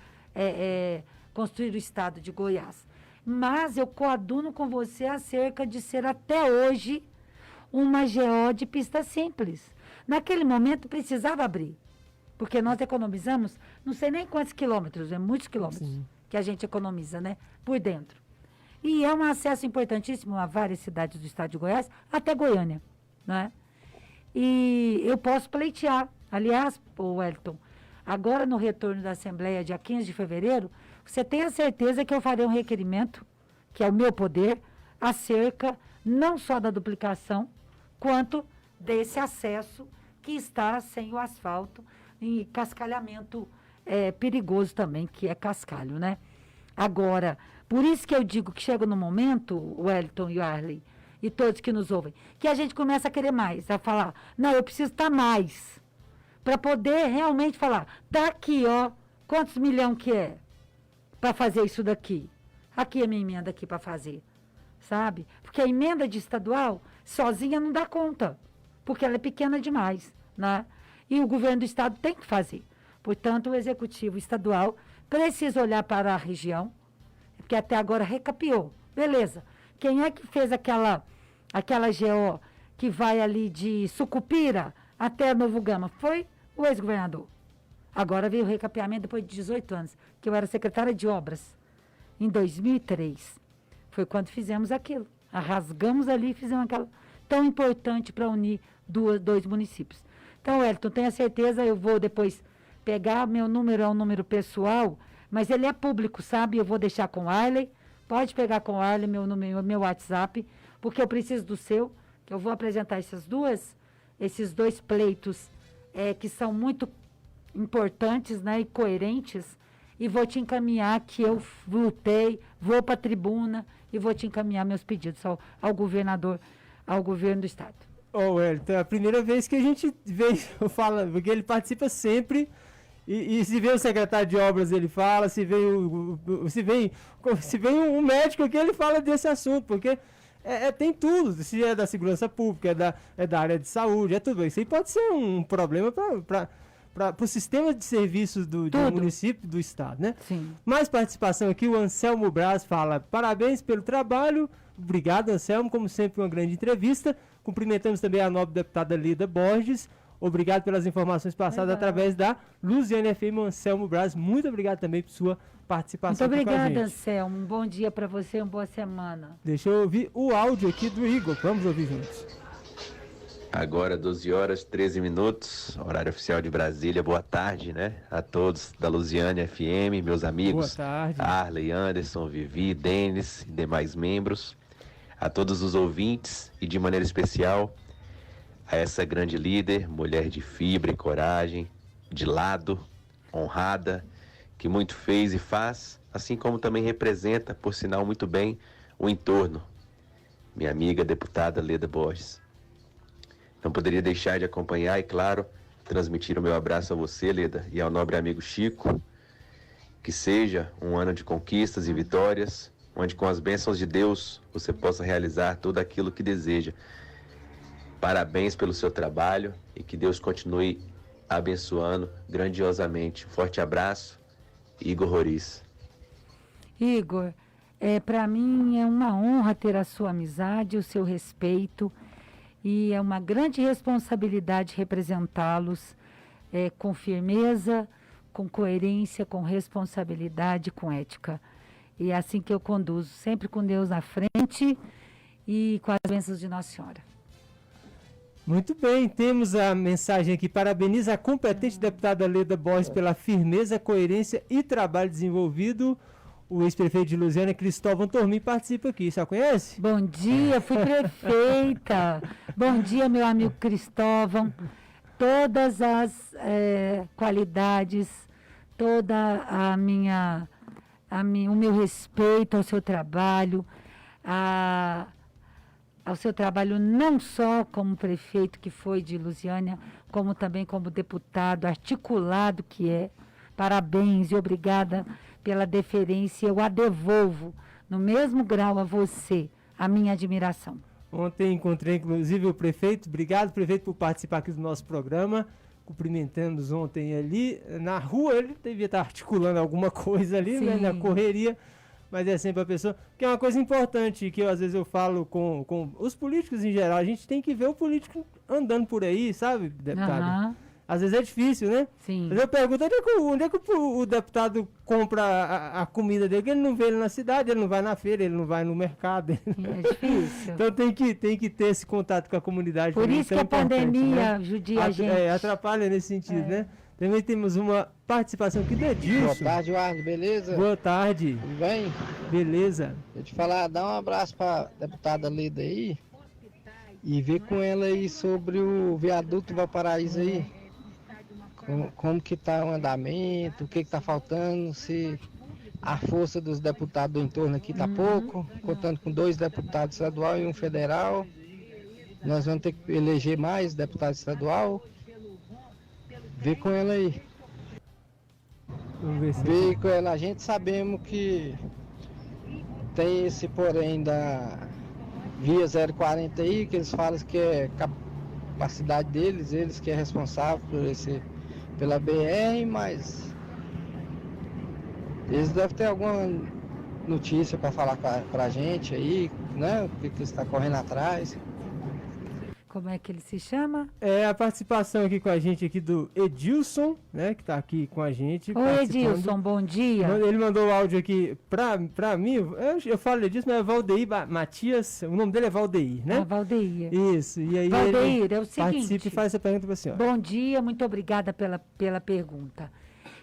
o estado de Goiás. Mas eu coaduno com você acerca de ser até hoje uma GO de pista simples. Naquele momento precisava abrir, porque nós economizamos não sei nem quantos quilômetros, muitos quilômetros. Sim. Que a gente economiza, né? Por dentro. E é um acesso importantíssimo a várias cidades do estado de Goiás, até Goiânia, né? E eu posso pleitear. Aliás, Wellington, agora no retorno da Assembleia, dia 15 de fevereiro, você tem a certeza que eu farei um requerimento, que é o meu poder, acerca não só da duplicação, quanto desse acesso que está sem o asfalto e cascalhamento perigoso também, que é cascalho, né? Agora, por isso que eu digo que chega no momento, Wellington e Arley, e todos que nos ouvem, que a gente começa a querer mais, a falar, não, eu preciso estar mais, para poder realmente falar, tá aqui, ó, quantos milhões que é para fazer isso daqui? Aqui é a minha emenda aqui para fazer, sabe? Porque a emenda de estadual, sozinha não dá conta, porque ela é pequena demais, né? E o governo do estado tem que fazer. Portanto, o executivo estadual precisa olhar para a região, porque até agora recapeou. Beleza. Quem é que fez aquela GO que vai ali de Sucupira até Novo Gama? Foi o ex-governador. Agora veio o recapeamento depois de 18 anos, que eu era secretária de obras. Em 2003. Foi quando fizemos aquilo. Rasgamos ali e fizemos aquela tão importante para unir dois municípios. Então, Wellington, tenha certeza, eu vou depois pegar, meu número é um número pessoal, mas ele é público, sabe? Eu vou deixar com o Arley, pode pegar com o Arley meu número, meu WhatsApp, porque eu preciso do seu, que eu vou apresentar esses dois pleitos que são muito importantes, né, e coerentes, e vou te encaminhar que eu lutei, vou para a tribuna e vou te encaminhar meus pedidos ao governador, ao governo do estado. Wellington, é a primeira vez que a gente vê, porque ele participa sempre, e se vem o secretário de obras, ele fala, se vem um médico aqui, ele fala desse assunto, porque tem tudo, se é da segurança pública, é da área de saúde, é tudo. Isso aí pode ser um problema para o sistema de serviços do município, do estado, né? Sim. Mais participação aqui, o Anselmo Braz fala, parabéns pelo trabalho, obrigado, Anselmo, como sempre uma grande entrevista. Cumprimentamos também a nobre deputada Leda Borges. Obrigado pelas informações passadas através da Luziânia FM. Anselmo Braz, muito obrigado também por sua participação. Muito obrigada, Anselmo. Um bom dia para você, uma boa semana. Deixa eu ouvir o áudio aqui do Igor. Vamos ouvir juntos. Agora 12 horas 13 minutos, horário oficial de Brasília. Boa tarde, né? A todos da Luziânia FM, meus amigos. Boa tarde. Arley, Anderson, Vivi, Denis e demais membros. A todos os ouvintes e de maneira especial a essa grande líder, mulher de fibra e coragem, de lado, honrada, que muito fez e faz, assim como também representa, por sinal muito bem, o entorno, minha amiga deputada Leda Borges. Não poderia deixar de acompanhar e, claro, transmitir o meu abraço a você, Leda, e ao nobre amigo Chico. Que seja um ano de conquistas e vitórias, onde com as bênçãos de Deus você possa realizar tudo aquilo que deseja. Parabéns pelo seu trabalho e que Deus continue abençoando grandiosamente. Forte abraço, Igor Roriz. Igor, para mim é uma honra ter a sua amizade, o seu respeito, e é uma grande responsabilidade representá-los com firmeza, com coerência, com responsabilidade, com ética. E é assim que eu conduzo, sempre com Deus na frente e com as bênçãos de Nossa Senhora. Muito bem, temos a mensagem aqui. Parabeniza a competente deputada Leda Borges pela firmeza, coerência e trabalho desenvolvido. O ex-prefeito de Lusiânia, Cristóvão Tormin, participa aqui. Já conhece? Bom dia, fui prefeita. Bom dia, meu amigo Cristóvão. Todas as qualidades, toda o meu respeito ao seu trabalho, ao seu trabalho não só como prefeito que foi de Lusiânia, como também como deputado articulado que é. Parabéns e obrigada pela deferência. Eu a devolvo no mesmo grau a você, a minha admiração. Ontem encontrei, inclusive, o prefeito. Obrigado, prefeito, por participar aqui do nosso programa. Cumprimentamos ontem ali. Na rua, ele devia estar articulando alguma coisa ali, né, na correria. Mas é sempre a pessoa... Que é uma coisa importante, que às vezes eu falo com os políticos em geral. A gente tem que ver o político andando por aí, sabe, deputado? Às vezes é difícil, né? Sim. Mas eu pergunto, onde é que o deputado compra a comida dele? Porque ele não vê ele na cidade, ele não vai na feira, ele não vai no mercado. É difícil. Então tem que ter esse contato com a comunidade. Por isso que a pandemia, né? judia a gente. Atrapalha nesse sentido, né? Também temos uma participação aqui do Edilson. Boa tarde, Arno, beleza? Boa tarde. Tudo bem? Beleza. Deixa eu te falar, dá um abraço pra deputada Leda aí e ver com ela aí sobre o viaduto Valparaíso aí. Como que tá o andamento, o que tá faltando, se a força dos deputados do entorno aqui tá pouco, contando com 2 deputados estadual e um federal. Nós vamos ter que eleger mais deputado estadual. Vê com ela aí. Vamos ver se... Vê com ela. A gente sabemos que tem esse porém da via 040 aí, que eles falam que é capacidade deles, eles que é responsável pela BR, mas eles devem ter alguma notícia para falar pra gente aí, né? O que está correndo atrás. Como é que ele se chama? É a participação aqui com a gente aqui do Edilson, né? Que tá aqui com a gente. Oi, Edilson, bom dia. Ele mandou o áudio aqui pra mim. Eu falo Edilson, mas é Valdeir Matias. O nome dele é Valdeir, né? Valdeir. Isso. E aí Valdeir, ele é o seguinte. participa e faz essa pergunta pra senhora. Bom dia, muito obrigada pela pergunta.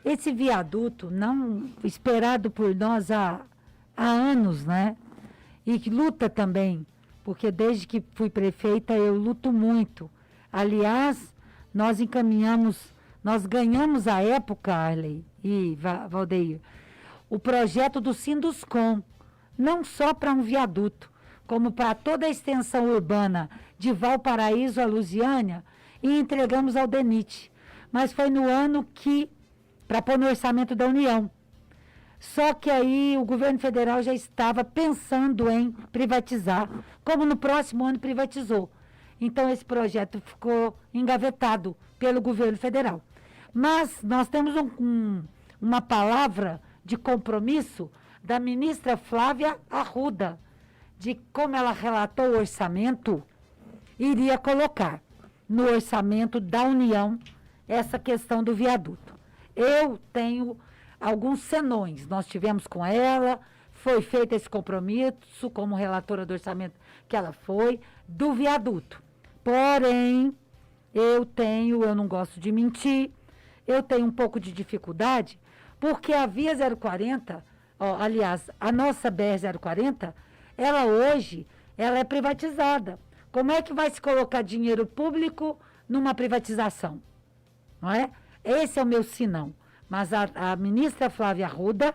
Esse viaduto, não esperado por nós há anos, né? E que luta também. Porque desde que fui prefeita eu luto muito. Aliás, nós ganhamos à época, Arley e Valdeir, o projeto do Sinduscom, não só para um viaduto, como para toda a extensão urbana de Valparaíso a Lusiânia, e entregamos ao DENIT. Mas foi no ano para pôr no orçamento da União. Só que aí o governo federal já estava pensando em privatizar, como no próximo ano privatizou. Então esse projeto ficou engavetado pelo governo federal. Mas nós temos uma palavra de compromisso da ministra Flávia Arruda, de como ela relatou o orçamento, iria colocar no orçamento da União essa questão do viaduto. Eu tenho alguns senões, nós tivemos com ela, foi feito esse compromisso como relatora do orçamento que ela foi, do viaduto. Porém, eu não gosto de mentir, eu tenho um pouco de dificuldade, porque a via 040, aliás, a nossa BR-040, ela hoje é privatizada. Como é que vai se colocar dinheiro público numa privatização? Não é? Esse é o meu sinão. Mas a ministra Flávia Arruda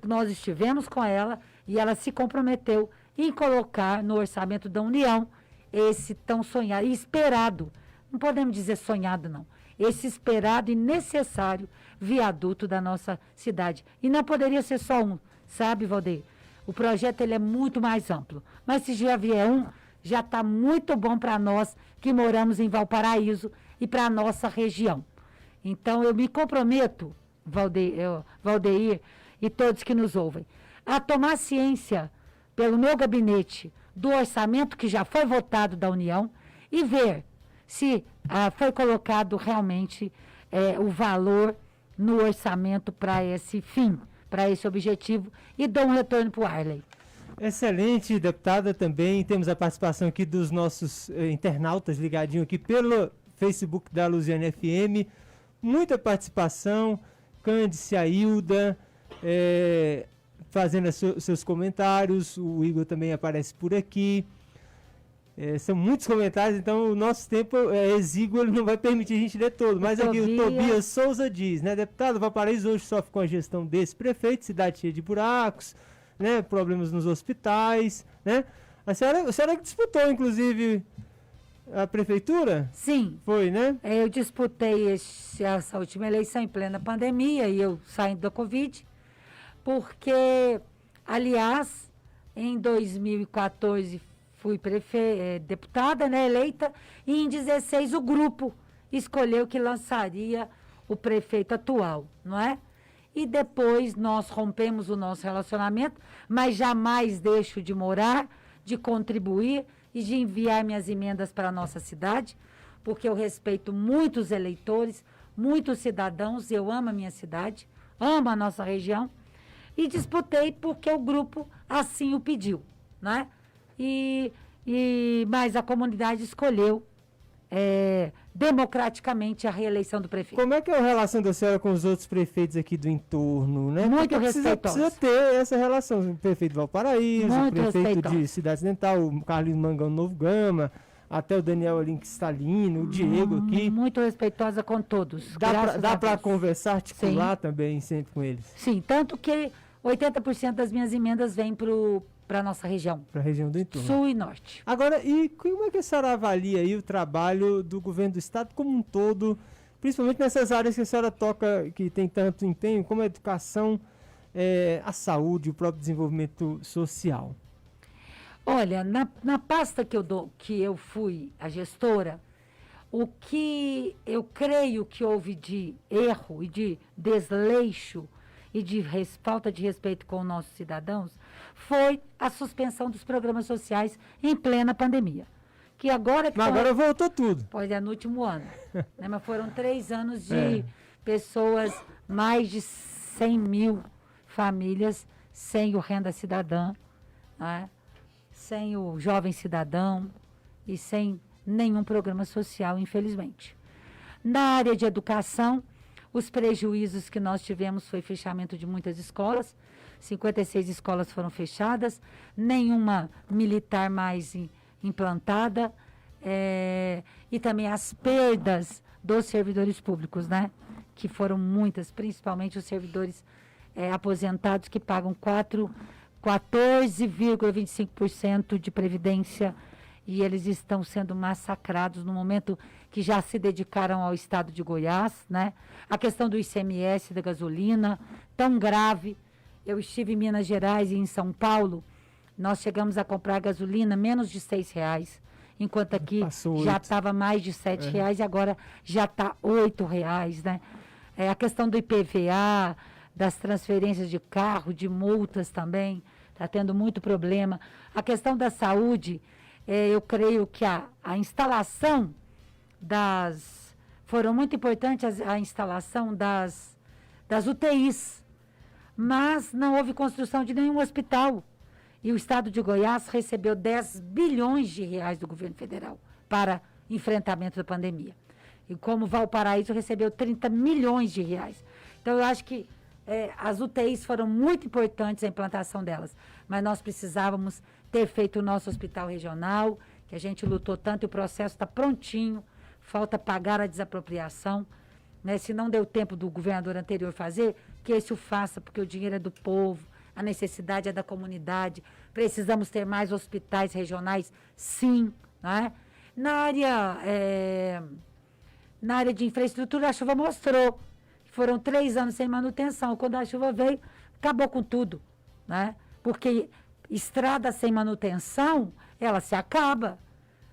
nós estivemos com ela e ela se comprometeu em colocar no orçamento da União esse tão sonhado e esperado, não podemos dizer sonhado não, esse esperado e necessário viaduto da nossa cidade. E não poderia ser só um, sabe, Valdeir? O projeto ele é muito mais amplo, mas se já vier um, já está muito bom para nós que moramos em Valparaíso e para a nossa região. Então, eu me comprometo, Valdeir e todos que nos ouvem, a tomar ciência pelo meu gabinete do orçamento que já foi votado da União e ver se foi colocado realmente o valor no orçamento para esse fim, para esse objetivo, e dou um retorno para o Arley. Excelente, deputada. Também temos a participação aqui dos nossos internautas ligadinho aqui pelo Facebook da Luziânia FM. Muita participação. Cândice, a Hilda, fazendo seus comentários. O Igor também aparece por aqui. São muitos comentários, então o nosso tempo é exíguo, ele não vai permitir a gente ler todo. Mas aqui o Tobias Souza diz, né, deputado, Valparaíso hoje sofre com a gestão desse prefeito, cidade cheia de buracos, né, problemas nos hospitais, né? A senhora que disputou, inclusive, a prefeitura? Sim. Foi, né? Eu disputei essa última eleição em plena pandemia e eu saindo da Covid, porque, aliás, em 2014 fui deputada, né, eleita, e em 2016 o grupo escolheu que lançaria o prefeito atual, não é? E depois nós rompemos o nosso relacionamento, mas jamais deixo de morar, de contribuir e de enviar minhas emendas para a nossa cidade, porque eu respeito muitos eleitores, muitos cidadãos, eu amo a minha cidade, amo a nossa região, e disputei porque o grupo assim o pediu, né? Mas a comunidade escolheu democraticamente a reeleição do prefeito. Como é que é a relação da senhora com os outros prefeitos aqui do entorno, né? Muito respeitosa. Precisa ter essa relação. O prefeito de Valparaíso, o prefeito de Cidade Ocidental, o Carlos Mangão Novo Gama, até o Daniel Alinque Stalino, o Diego aqui. Muito respeitosa com todos. Dá para conversar, articular também sempre com eles? Sim, tanto que 80% das minhas emendas vêm para a nossa região. Para a região do entorno. Sul e norte. Agora, e como é que a senhora avalia aí o trabalho do governo do estado como um todo, principalmente nessas áreas que a senhora toca, que tem tanto empenho, como a educação, a saúde, o próprio desenvolvimento social? Olha, na pasta que eu fui a gestora, o que eu creio que houve de erro e de desleixo e de falta de respeito com os nossos cidadãos foi a suspensão dos programas sociais em plena pandemia. Que agora... Mas agora voltou tudo. Pois é, no último ano. Né, mas foram 3 anos de pessoas, mais de 100 mil famílias sem o Renda Cidadã, né, sem o Jovem Cidadão e sem nenhum programa social, infelizmente. Na área de educação, os prejuízos que nós tivemos foi fechamento de muitas escolas, 56 escolas foram fechadas, nenhuma militar mais implantada, e também as perdas dos servidores públicos, né? Que foram muitas, principalmente os servidores aposentados que pagam 14,25% de previdência, e eles estão sendo massacrados no momento que já se dedicaram ao estado de Goiás, né? A questão do ICMS, da gasolina, tão grave. Eu estive em Minas Gerais e em São Paulo, nós chegamos a comprar gasolina menos de R$6, enquanto aqui já estava mais de R$7 e agora já está R$8, né? A questão do IPVA, das transferências de carro, de multas também, está tendo muito problema. A questão da saúde, eu creio que a instalação foram muito importantes a instalação das UTIs, mas não houve construção de nenhum hospital. E o estado de Goiás recebeu R$10 bilhões do governo federal para enfrentamento da pandemia. E como Valparaíso recebeu R$30 milhões. Então, eu acho que as UTIs foram muito importantes a implantação delas, mas nós precisávamos ter feito o nosso hospital regional, que a gente lutou tanto, e o processo está prontinho, falta pagar a desapropriação, né? Se não deu tempo do governador anterior fazer, que esse o faça, porque o dinheiro é do povo, a necessidade é da comunidade. Precisamos ter mais hospitais regionais, sim, né? Na área de infraestrutura, a chuva mostrou que foram 3 anos sem manutenção. Quando a chuva veio, acabou com tudo, né? Porque estrada sem manutenção, ela se acaba.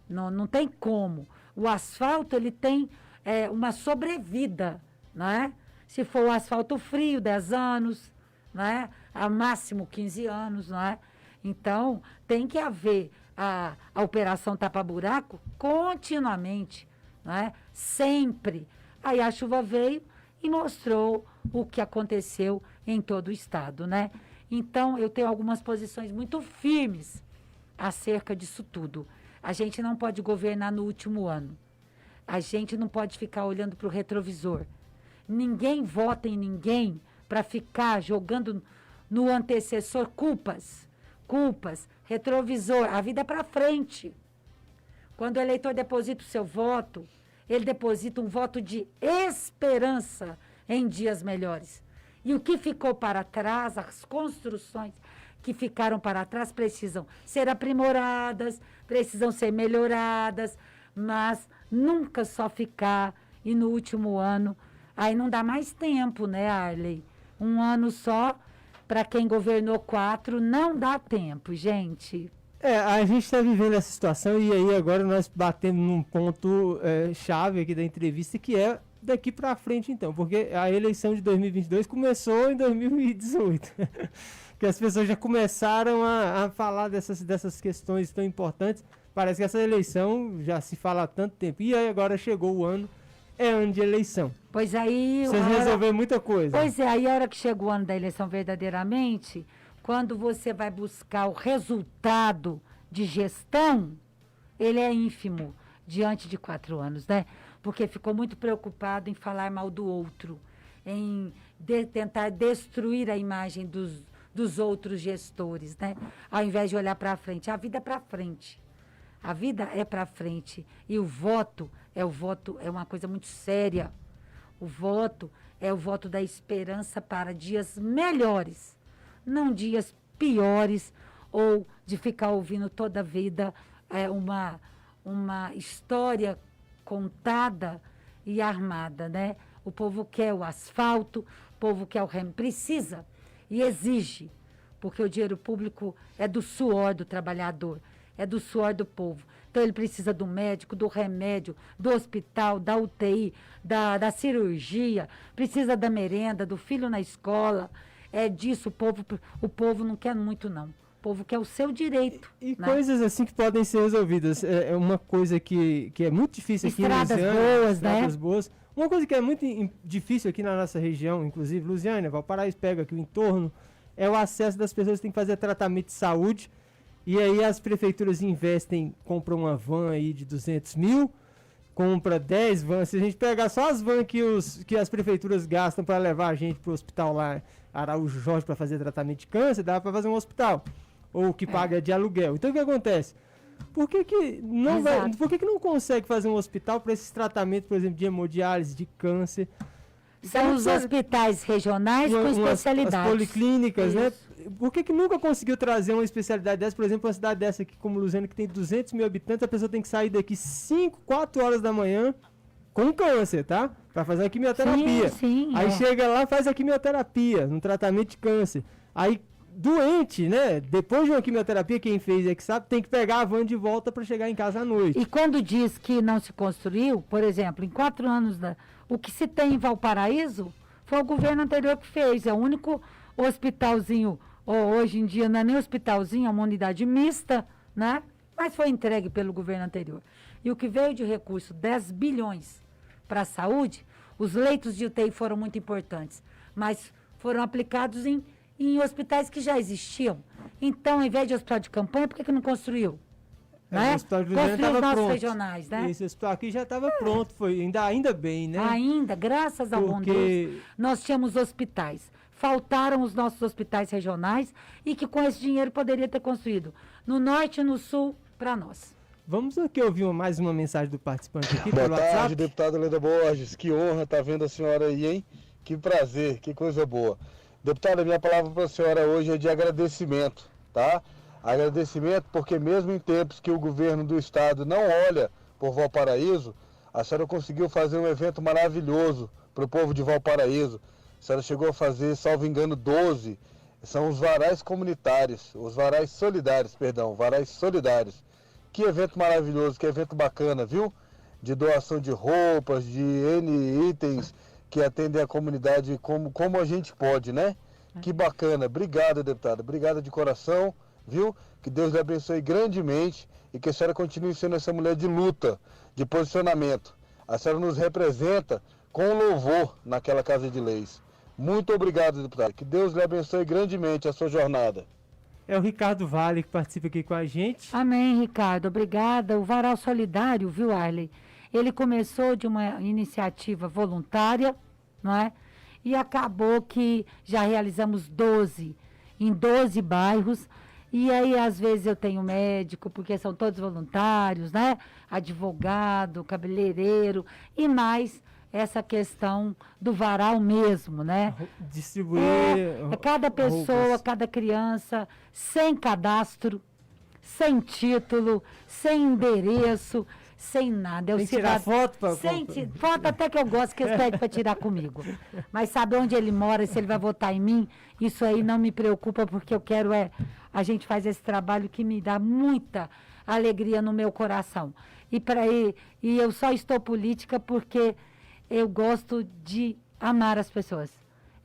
Não tem como. O asfalto, ele tem uma sobrevida, né? Se for o asfalto frio, 10 anos, né? A máximo 15 anos, né? Então, tem que haver a operação tapa-buraco continuamente, né? Sempre. Aí a chuva veio e mostrou o que aconteceu em todo o estado, né? Então, eu tenho algumas posições muito firmes acerca disso tudo. A gente não pode governar no último ano. A gente não pode ficar olhando para o retrovisor. Ninguém vota em ninguém para ficar jogando no antecessor culpas. Retrovisor. A vida é para frente. Quando o eleitor deposita o seu voto, ele deposita um voto de esperança em dias melhores. E o que ficou para trás, as construções que ficaram para trás precisam ser aprimoradas, precisam ser melhoradas, mas nunca só ficar e no último ano. Aí não dá mais tempo, né, Arley? Um ano só, para quem governou 4, não dá tempo, gente. A gente está vivendo essa situação e aí agora nós batemos num ponto chave aqui da entrevista, que é daqui para frente, então, porque a eleição de 2022 começou em 2018. Que as pessoas já começaram a falar dessas questões tão importantes. Parece que essa eleição já se fala há tanto tempo. E aí agora chegou o ano, é ano de eleição. Pois aí... Vocês resolveram muita coisa. Pois é, aí a hora que chegou o ano da eleição verdadeiramente, quando você vai buscar o resultado de gestão, ele é ínfimo diante de 4 anos, né? Porque ficou muito preocupado em falar mal do outro, em tentar destruir a imagem dos outros gestores, né? Ao invés de olhar para frente. A vida é para frente. A vida é para frente. E o voto é uma coisa muito séria. O voto é o voto da esperança para dias melhores, não dias piores, ou de ficar ouvindo toda a vida uma história contada e armada, né? O povo quer o asfalto, o povo quer o REM, precisa e exige, porque o dinheiro público é do suor do trabalhador, é do suor do povo. Então ele precisa do médico, do remédio, do hospital, da UTI, da cirurgia, precisa da merenda, do filho na escola. É disso, o povo não quer muito, não. O povo quer o seu direito. E né? coisas assim que podem ser resolvidas. É uma coisa que é muito difícil aqui Estradas em Lusiânia. boas, Estradas né? boas. Uma coisa que é muito difícil aqui na nossa região, inclusive Lusiânia, Valparaíso, pega aqui o entorno, é o acesso das pessoas que têm que fazer tratamento de saúde. E aí as prefeituras investem, compram uma van aí de 200 mil, compra 10 vans. Se a gente pegar só as vans que as prefeituras gastam para levar a gente para o hospital lá, Araújo Jorge, para fazer tratamento de câncer, dá para fazer um hospital. Ou que paga de aluguel. Então o que acontece? Por que não consegue fazer um hospital para esses tratamentos, por exemplo, de hemodiálise, de câncer? São os hospitais regionais com especialidades. As policlínicas, Isso. né? Por que nunca conseguiu trazer uma especialidade dessa? Por exemplo, uma cidade dessa aqui como Lusiânia, que tem 200 mil habitantes, a pessoa tem que sair daqui 4 horas da manhã com câncer, tá? Para fazer uma quimioterapia. Sim, Aí chega lá, faz a quimioterapia, no tratamento de câncer. Aí, doente, né? Depois de uma quimioterapia, quem fez é que sabe, tem que pegar a van de volta para chegar em casa à noite. E quando diz que não se construiu, por exemplo, em 4 anos, o que se tem em Valparaíso foi o governo anterior que fez. É o único hospitalzinho, hoje em dia não é nem hospitalzinho, é uma unidade mista, né? Mas foi entregue pelo governo anterior. E o que veio de recurso, 10 bilhões para a saúde, os leitos de UTI foram muito importantes, mas foram aplicados em hospitais que já existiam. Então, ao invés de hospital de campanha, por que não construiu? Né? O hospital de Lusiânia Construiu os nossos pronto. regionais, né? Esse hospital aqui já estava pronto, foi ainda bem, né? Ainda, graças ao bom Deus, nós tínhamos hospitais. Faltaram os nossos hospitais regionais e que com esse dinheiro poderia ter construído no norte e no sul para nós. Vamos aqui ouvir mais uma mensagem do participante aqui Boa pelo tarde, WhatsApp. deputada Leda Borges. Que honra estar vendo a senhora aí, hein? Que prazer, que coisa boa. Deputada, minha palavra para a senhora hoje é de agradecimento, tá? Agradecimento porque mesmo em tempos que o governo do estado não olha por Valparaíso, a senhora conseguiu fazer um evento maravilhoso para o povo de Valparaíso. A senhora chegou a fazer, salvo engano, 12. São os varais comunitários, os varais solidários, varais solidários. Que evento maravilhoso, que evento bacana, viu? De doação de roupas, de N itens que atendem a comunidade como a gente pode, né? Que bacana. Obrigado, deputada. Obrigado de coração, viu? Que Deus lhe abençoe grandemente e que a senhora continue sendo essa mulher de luta, de posicionamento. A senhora nos representa com louvor naquela Casa de Leis. Muito obrigado, deputada. Que Deus lhe abençoe grandemente a sua jornada. É o Ricardo Vale que participa aqui com a gente. Amém, Ricardo. Obrigada. O Varal Solidário, viu, Arley? Ele começou de uma iniciativa voluntária, não é? E acabou que já realizamos 12, em 12 bairros. E aí, às vezes, eu tenho médico, porque são todos voluntários, né? Advogado, cabeleireiro e mais essa questão do varal mesmo, né? Distribuir. Cada pessoa, roupas. cada criança, sem cadastro, sem título, sem endereço, sem nada. Tem que tirar foto? Foto até que eu gosto, que eles pedem para tirar comigo. Mas sabe onde ele mora e se ele vai votar em mim? Isso aí não me preocupa, porque eu quero a gente faz esse trabalho que me dá muita alegria no meu coração. E eu só estou política porque eu gosto de amar as pessoas.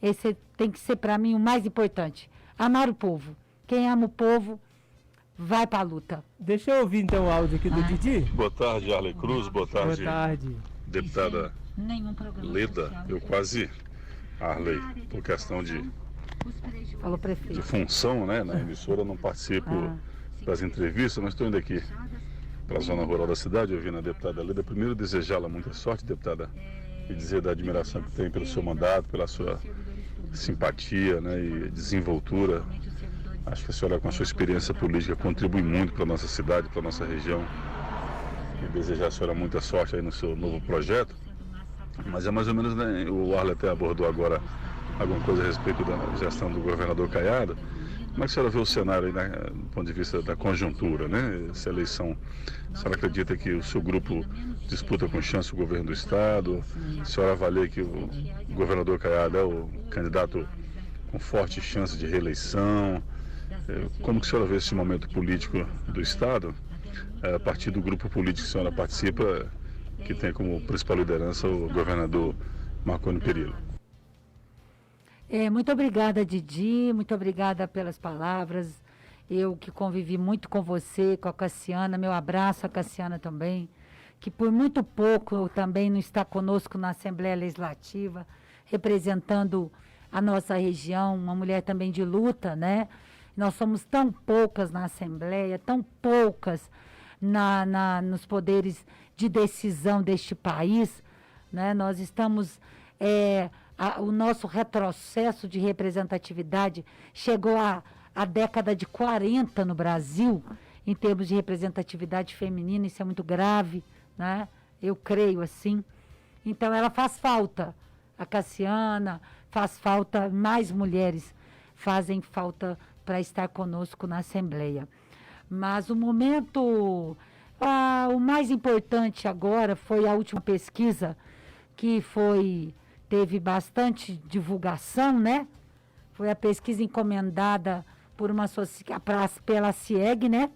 Esse tem que ser para mim o mais importante. Amar o povo. Quem ama o povo vai para a luta. Deixa eu ouvir então o áudio aqui do Didi. Boa tarde, Arley Cruz. Boa tarde, Boa tarde. Deputada Leda. Eu quase, Arley, por questão de função, né, na emissora, não participo das entrevistas, mas estou indo aqui para a zona rural da cidade, ouvindo a deputada Leda. Primeiro, desejá-la muita sorte, deputada, e dizer da admiração que tem pelo seu mandato, pela sua simpatia, né, e desenvoltura. Acho que a senhora, com a sua experiência política, contribui muito para a nossa cidade, para a nossa região. E desejar a senhora muita sorte aí no seu novo projeto. Mas é mais ou menos, né, o Arley até abordou agora alguma coisa a respeito da gestão do governador Caiado. Como é que a senhora vê o cenário aí, né, do ponto de vista da conjuntura, né? Essa eleição, a senhora acredita que o seu grupo disputa com chance o governo do estado? A senhora avalia que o governador Caiado é o candidato com forte chance de reeleição? Como que a senhora vê esse momento político do estado, a partir do grupo político que a senhora participa, que tem como principal liderança o governador Marconi Perillo? Muito obrigada, Didi, muito obrigada pelas palavras. Eu que convivi muito com você, com a Cassiana, meu abraço a Cassiana também, que por muito pouco também não está conosco na Assembleia Legislativa, representando a nossa região, uma mulher também de luta, né? Nós somos tão poucas na Assembleia, tão poucas nos poderes de decisão deste país, né? Nós estamos... o nosso retrocesso de representatividade chegou à década de 40 no Brasil, em termos de representatividade feminina. Isso é muito grave, né? Eu creio assim. Então, ela faz falta. A Cassiana faz falta, mais mulheres fazem falta para estar conosco na Assembleia. Mas o momento, o mais importante agora foi a última pesquisa, que teve bastante divulgação, né? Foi a pesquisa encomendada pela CIEG, né?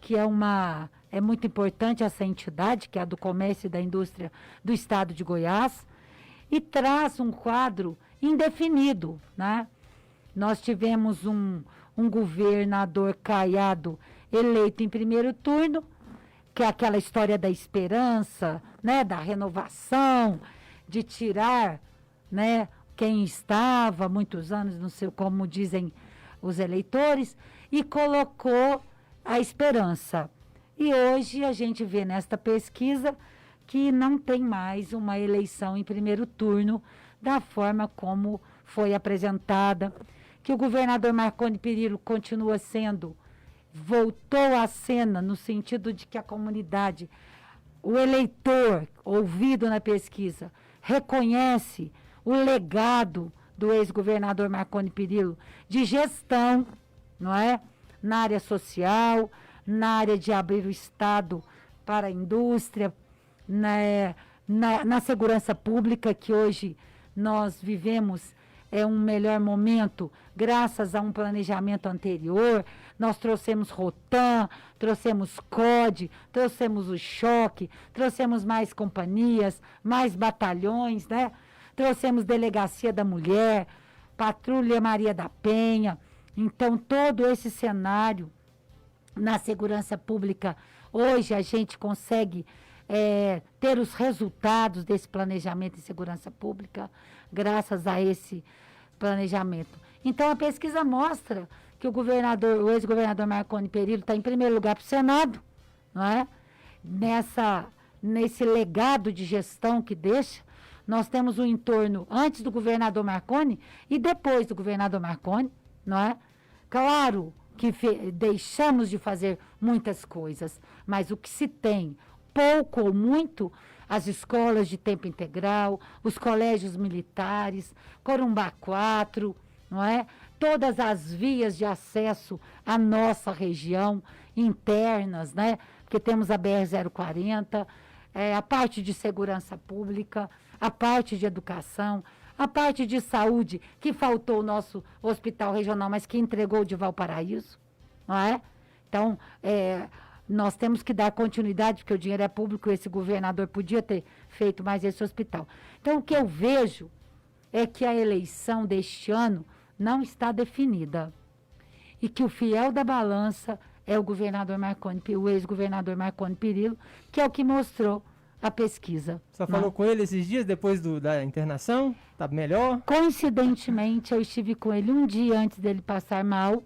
Que é muito importante essa entidade, que é a do Comércio e da Indústria do Estado de Goiás, e traz um quadro indefinido, né? Nós tivemos um governador Caiado eleito em primeiro turno, que é aquela história da esperança, né? Da renovação, de tirar, né, quem estava há muitos anos, não sei como dizem os eleitores, e colocou a esperança. E hoje a gente vê nesta pesquisa que não tem mais uma eleição em primeiro turno da forma como foi apresentada, que o governador Marconi Perillo continua voltou à cena no sentido de que a comunidade, o eleitor ouvido na pesquisa, reconhece o legado do ex-governador Marconi Perillo de gestão, não é? Na área social, na área de abrir o Estado para a indústria, na segurança pública, que hoje nós vivemos um melhor momento, graças a um planejamento anterior. Nós trouxemos Rotan, trouxemos CODE, trouxemos o Choque, trouxemos mais companhias, mais batalhões, né? Trouxemos Delegacia da Mulher, Patrulha Maria da Penha. Então, todo esse cenário na segurança pública, hoje a gente consegue ter os resultados desse planejamento em segurança pública, graças a esse planejamento. Então, a pesquisa mostra que o ex-governador Marconi Perillo está em primeiro lugar para o Senado, não é? Nesse legado de gestão que deixa, nós temos um entorno antes do governador Marconi e depois do governador Marconi, não é? Claro que deixamos de fazer muitas coisas, mas o que se tem, pouco ou muito, as escolas de tempo integral, os colégios militares, Corumbá 4, não é? Todas as vias de acesso à nossa região, internas, né? Porque temos a BR-040, a parte de segurança pública, a parte de educação, a parte de saúde, que faltou o nosso hospital regional, mas que entregou de Valparaíso, não é? Então, nós temos que dar continuidade, porque o dinheiro é público, esse governador podia ter feito mais esse hospital. Então, o que eu vejo é que a eleição deste ano não está definida. E que o fiel da balança é o ex-governador Marconi Perillo, que é o que mostrou a pesquisa. Só falou com ele esses dias depois da internação? Tá melhor? Coincidentemente, eu estive com ele um dia antes dele passar mal,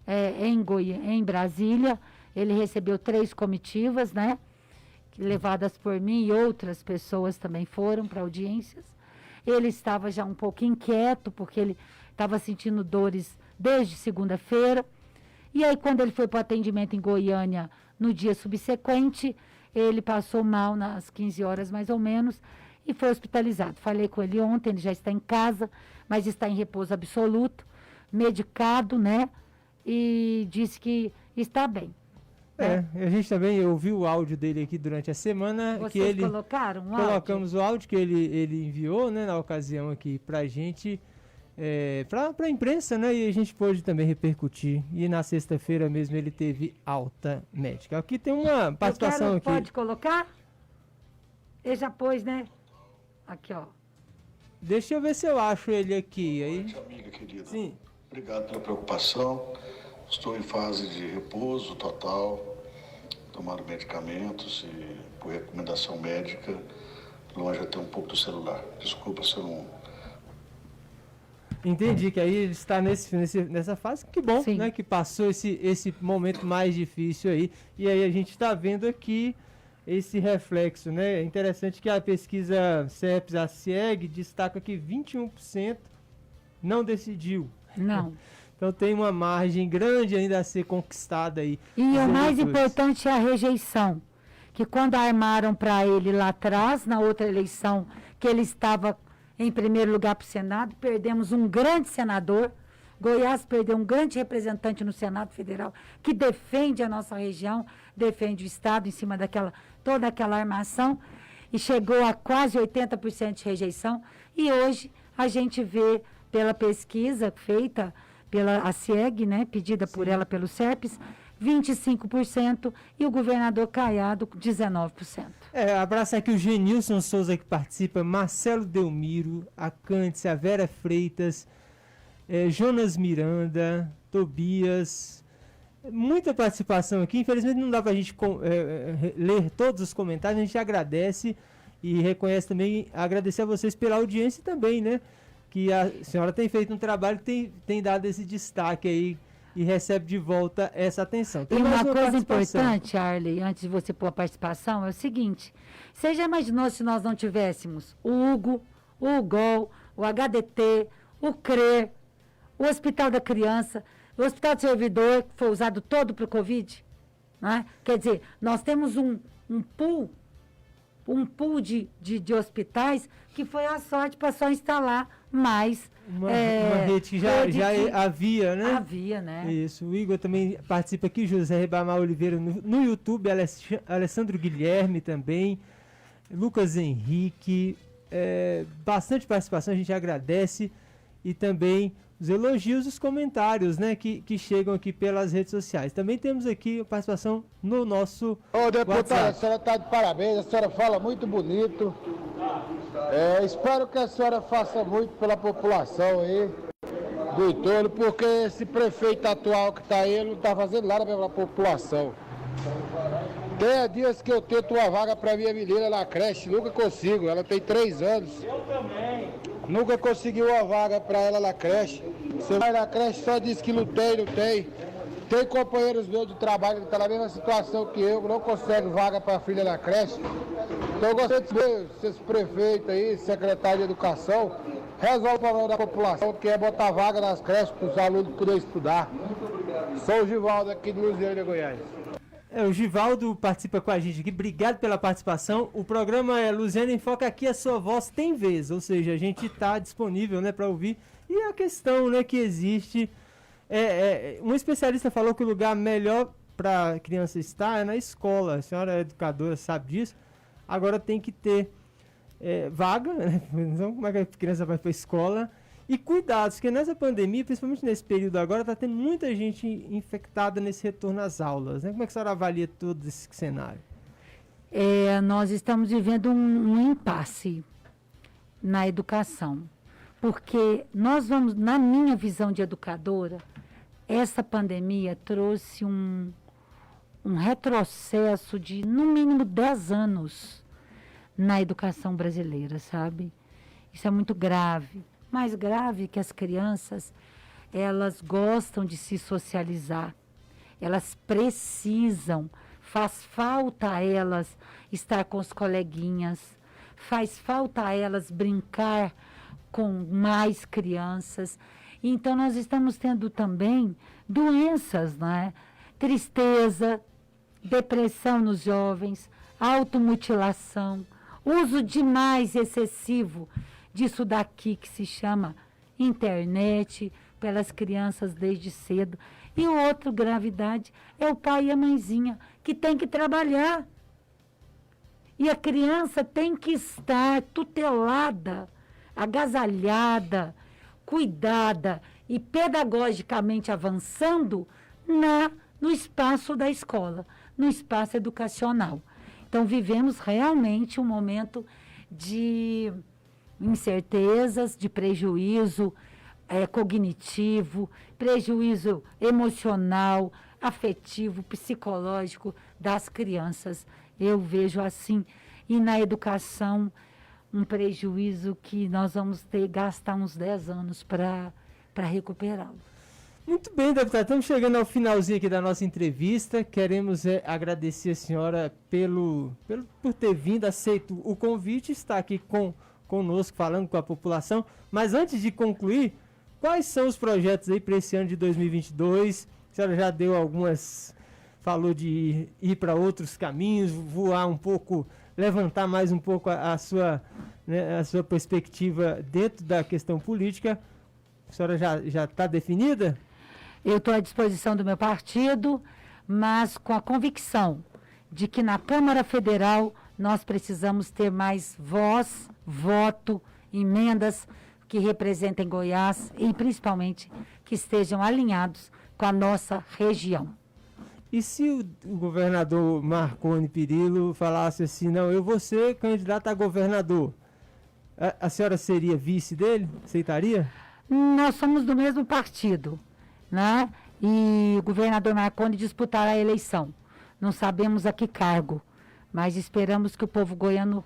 em Brasília. Ele recebeu 3 comitivas, né? Levadas por mim, e outras pessoas também foram para audiências. Ele estava já um pouco inquieto, porque ele estava sentindo dores desde segunda-feira. E aí, quando ele foi para o atendimento em Goiânia, no dia subsequente, ele passou mal nas 15 horas, mais ou menos, e foi hospitalizado. Falei com ele ontem, ele já está em casa, mas está em repouso absoluto, medicado, né? E disse que está bem. A gente também ouviu o áudio dele aqui durante a semana. Vocês colocaram um áudio? Colocamos o áudio que ele enviou, né, na ocasião aqui pra gente, pra imprensa, né, e a gente pôde também repercutir. E na sexta-feira mesmo ele teve alta médica. Aqui tem uma participação aqui. Pode colocar? Ele já pôs, né? Aqui, ó. Deixa eu ver se eu acho ele aqui. Aí... Boa noite, amiga querida. Sim. Obrigado pela preocupação. Estou em fase de repouso total, tomando medicamentos e por recomendação médica, longe até um pouco do celular. Desculpa se eu não... Entendi que aí ele está nessa fase. Que bom, Sim. né? Que passou esse momento mais difícil aí. E aí a gente está vendo aqui esse reflexo, né? É interessante que a pesquisa CEPES, a CIEG, destaca que 21% não decidiu. Não. Então tem uma margem grande ainda a ser conquistada aí. E o mais importante é a rejeição. Que quando armaram para ele lá atrás, na outra eleição, que ele estava em primeiro lugar para o Senado, perdemos um grande senador. Goiás perdeu um grande representante no Senado Federal, que defende a nossa região, defende o Estado em cima toda aquela armação, e chegou a quase 80% de rejeição. E hoje a gente vê pela pesquisa feita pela CIEG, né, pedida por ela pelo CEPES, 25%, e o governador Caiado, 19%. Abraço aqui o Genilson Souza, que participa, Marcelo Delmiro, a Cândice, a Vera Freitas, Jonas Miranda, Tobias, muita participação aqui. Infelizmente não dá para a gente ler todos os comentários, a gente agradece e reconhece também, agradecer a vocês pela audiência também, né? Que a senhora tem feito um trabalho que tem dado esse destaque aí e recebe de volta essa atenção. Tem uma coisa importante, Arley, antes de você pôr a participação, é o seguinte: você já imaginou se nós não tivéssemos o Hugo, o UGOL, o HDT, o CRER, o Hospital da Criança, o Hospital do Servidor, que foi usado todo para o Covid? Não é? Quer dizer, nós temos um pool um pool de hospitais que foi a sorte para só instalar mais uma rede que já havia, né? Havia, né? Isso. O Igor também participa aqui, José Ribamar Oliveira no YouTube, Alessandro Guilherme também, Lucas Henrique, bastante participação, a gente agradece, e também os elogios e os comentários, né, que chegam aqui pelas redes sociais. Também temos aqui a participação no nosso deputada, WhatsApp. a senhora está de parabéns, a senhora fala muito bonito. Espero que a senhora faça muito pela população aí do entorno, porque esse prefeito atual que está aí, ele não está fazendo nada pela população. Tem dias que eu tento uma vaga para minha menina na creche, nunca consigo, ela tem 3 anos. Eu também. Nunca consegui uma vaga para ela na creche. Você vai na creche, só diz que não tem. Tem companheiros meus de trabalho que estão na mesma situação que eu, não conseguem vaga para a filha na creche. Então eu gostaria de ver se esse prefeito aí, secretário de Educação, resolve o problema da população, que é botar vaga nas creches para os alunos poderem estudar. Sou o Givaldo aqui de Lusiânia, Goiás. O Givaldo participa com a gente aqui, obrigado pela participação. O programa é Lusiânia em Foco, aqui a sua voz tem vez, ou seja, a gente está disponível, né, para ouvir. E a questão, né, que existe, um especialista falou que o lugar melhor para a criança estar é na escola, a senhora é educadora, sabe disso. Agora tem que ter vaga, né? Então, como é que a criança vai para a escola? E cuidados, porque nessa pandemia, principalmente nesse período agora, está tendo muita gente infectada nesse retorno às aulas, né? Como é que a senhora avalia todo esse cenário? Nós estamos vivendo um impasse na educação, porque nós vamos, na minha visão de educadora, essa pandemia trouxe um retrocesso de, no mínimo, 10 anos na educação brasileira, sabe? Isso é muito grave. Mais grave que as crianças, elas gostam de se socializar, elas precisam, faz falta a elas estar com os coleguinhas, faz falta a elas brincar com mais crianças. Então nós estamos tendo também doenças, né? Tristeza, depressão nos jovens, automutilação, uso demais excessivo disso daqui que se chama internet, pelas crianças desde cedo. E outra gravidade é o pai e a mãezinha, que tem que trabalhar. E a criança tem que estar tutelada, agasalhada, cuidada e pedagogicamente avançando no espaço da escola, no espaço educacional. Então, vivemos realmente um momento de incertezas, de prejuízo cognitivo, prejuízo emocional, afetivo, psicológico das crianças. Eu vejo assim. E na educação, um prejuízo que nós vamos gastar uns 10 anos para recuperá-lo. Muito bem, deputada, estamos chegando ao finalzinho aqui da nossa entrevista. Queremos agradecer a senhora por ter vindo, aceito o convite, estar aqui conosco, falando com a população. Mas antes de concluir, quais são os projetos aí para esse ano de 2022? A senhora já deu falou de ir para outros caminhos, voar um pouco, levantar mais um pouco a sua perspectiva dentro da questão política. A senhora já está definida? Eu estou à disposição do meu partido, mas com a convicção de que na Câmara Federal nós precisamos ter mais voz, voto, emendas que representem Goiás e principalmente que estejam alinhados com a nossa região. E se o governador Marconi Perillo falasse assim, não, eu vou ser candidato a governador, a senhora seria vice dele? Aceitaria? Nós somos do mesmo partido, né? E o governador Marconi disputará a eleição. Não sabemos a que cargo, mas esperamos que o povo goiano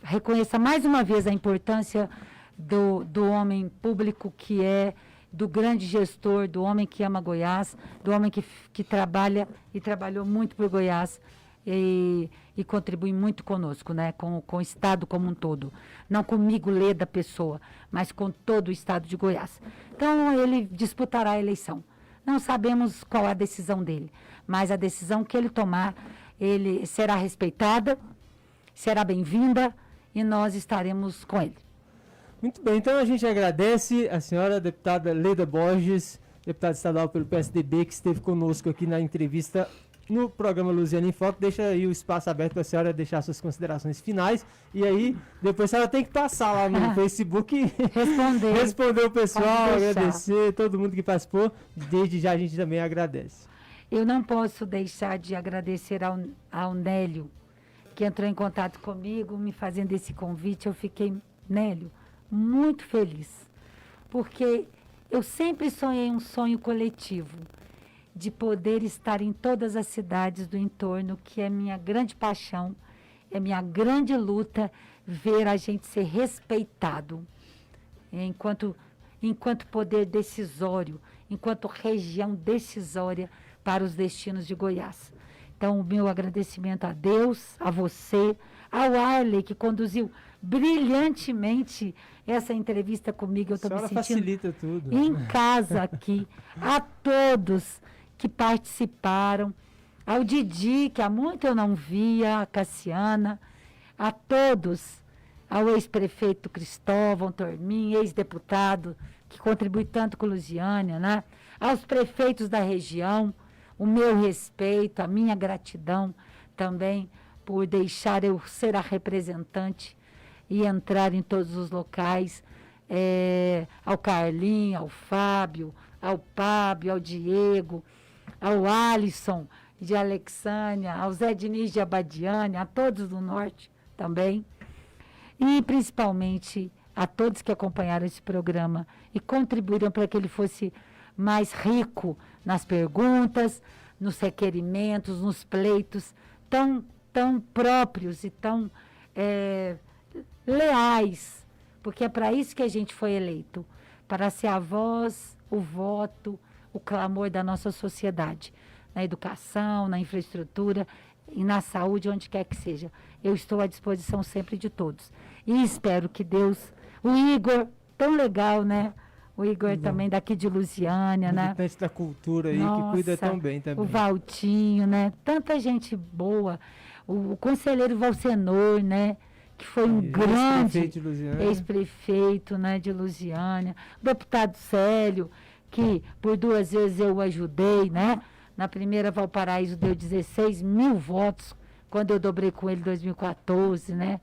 reconheça mais uma vez a importância do homem público que é, do grande gestor, do homem que ama Goiás, do homem que trabalha e trabalhou muito por Goiás e contribui muito conosco, né? Com o Estado como um todo. Não comigo, Leda Pessoa, mas com todo o Estado de Goiás. Então, ele disputará a eleição. Não sabemos qual é a decisão dele, mas a decisão que ele tomar, ele será respeitada, será bem-vinda e nós estaremos com ele. Muito bem, então a gente agradece a senhora deputada Leda Borges, deputada estadual pelo PSDB, que esteve conosco aqui na entrevista no programa Luziânia em Foco. Deixa aí o espaço aberto para a senhora deixar suas considerações finais. E aí, depois a senhora tem que passar lá no Facebook e responder o pessoal, agradecer todo mundo que participou. Desde já a gente também agradece. Eu não posso deixar de agradecer ao Nélio, que entrou em contato comigo, me fazendo esse convite. Eu fiquei, Nélio, muito feliz, porque eu sempre sonhei um sonho coletivo, de poder estar em todas as cidades do entorno, que é minha grande paixão, é minha grande luta, ver a gente ser respeitado, enquanto poder decisório, enquanto região decisória para os destinos de Goiás. Então, o meu agradecimento a Deus, a você, ao Arley, que conduziu brilhantemente essa entrevista comigo. Eu estou me sentindo facilita tudo. Em casa aqui. A todos que participaram, ao Didi, que há muito eu não via, a Cassiana, a todos, ao ex-prefeito Cristóvão Tormin, ex-deputado, que contribui tanto com Luziânia, né? Aos prefeitos da região, o meu respeito, a minha gratidão também por deixar eu ser a representante e entrar em todos os locais, ao Carlinho, ao Fábio, ao Pábio, ao Diego, ao Alisson de Alexânia, ao Zé Diniz de Abadiane, a todos do Norte também, e principalmente a todos que acompanharam esse programa e contribuíram para que ele fosse mais rico nas perguntas, nos requerimentos, nos pleitos tão próprios e tão leais, porque é para isso que a gente foi eleito, para ser a voz, o voto, o clamor da nossa sociedade, na educação, na infraestrutura e na saúde, onde quer que seja. Eu estou à disposição sempre de todos. E espero que Deus, o Igor, tão legal, né? O Igor também daqui de Luziânia, né? Militante da cultura aí, que cuida tão bem também. O Valtinho, né? Tanta gente boa. O conselheiro Valcenor, né? Que foi um grande ex-prefeito, né, de Luziânia. O deputado Célio, que por 2 vezes eu o ajudei, né? Na primeira, Valparaíso deu 16 mil votos, quando eu dobrei com ele em 2014, né?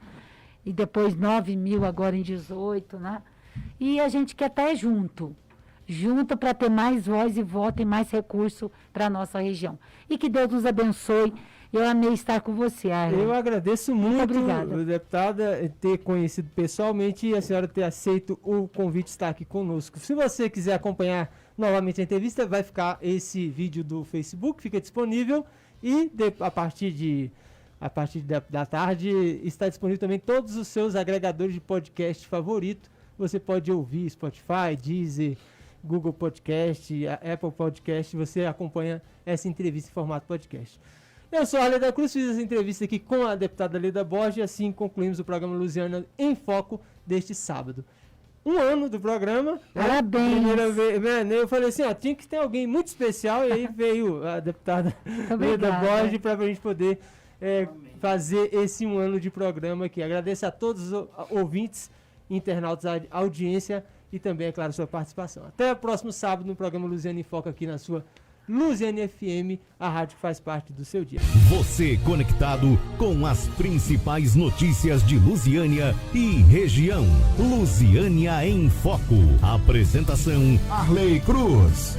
E depois 9 mil agora em 18, né? E a gente quer estar junto para ter mais voz e voto e mais recurso para a nossa região. E que Deus nos abençoe. Eu amei estar com você, Arlen. Eu agradeço muito, deputada, ter conhecido pessoalmente e a senhora ter aceito o convite de estar aqui conosco. Se você quiser acompanhar novamente a entrevista, vai ficar esse vídeo do Facebook, fica disponível, e a partir da tarde está disponível também todos os seus agregadores de podcast favorito. Você pode ouvir Spotify, Deezer, Google Podcast, Apple Podcast, você acompanha essa entrevista em formato podcast. Eu sou a Arley da Cruz, fiz essa entrevista aqui com a deputada Leda Borges e assim concluímos o programa Luziânia em Foco deste sábado. 1 ano do programa. Parabéns! Primeira vez, eu falei assim, tinha que ter alguém muito especial, e aí veio a deputada Leda Borges para a gente poder fazer esse 1 ano de programa aqui. Agradeço a todos os ouvintes, internautas, a audiência e também, é claro, a sua participação. Até o próximo sábado no programa Luziânia em Foco aqui na sua Luziânia FM, a rádio que faz parte do seu dia. Você conectado com as principais notícias de Luziânia e região. Luziânia em Foco. Apresentação Arley Cruz.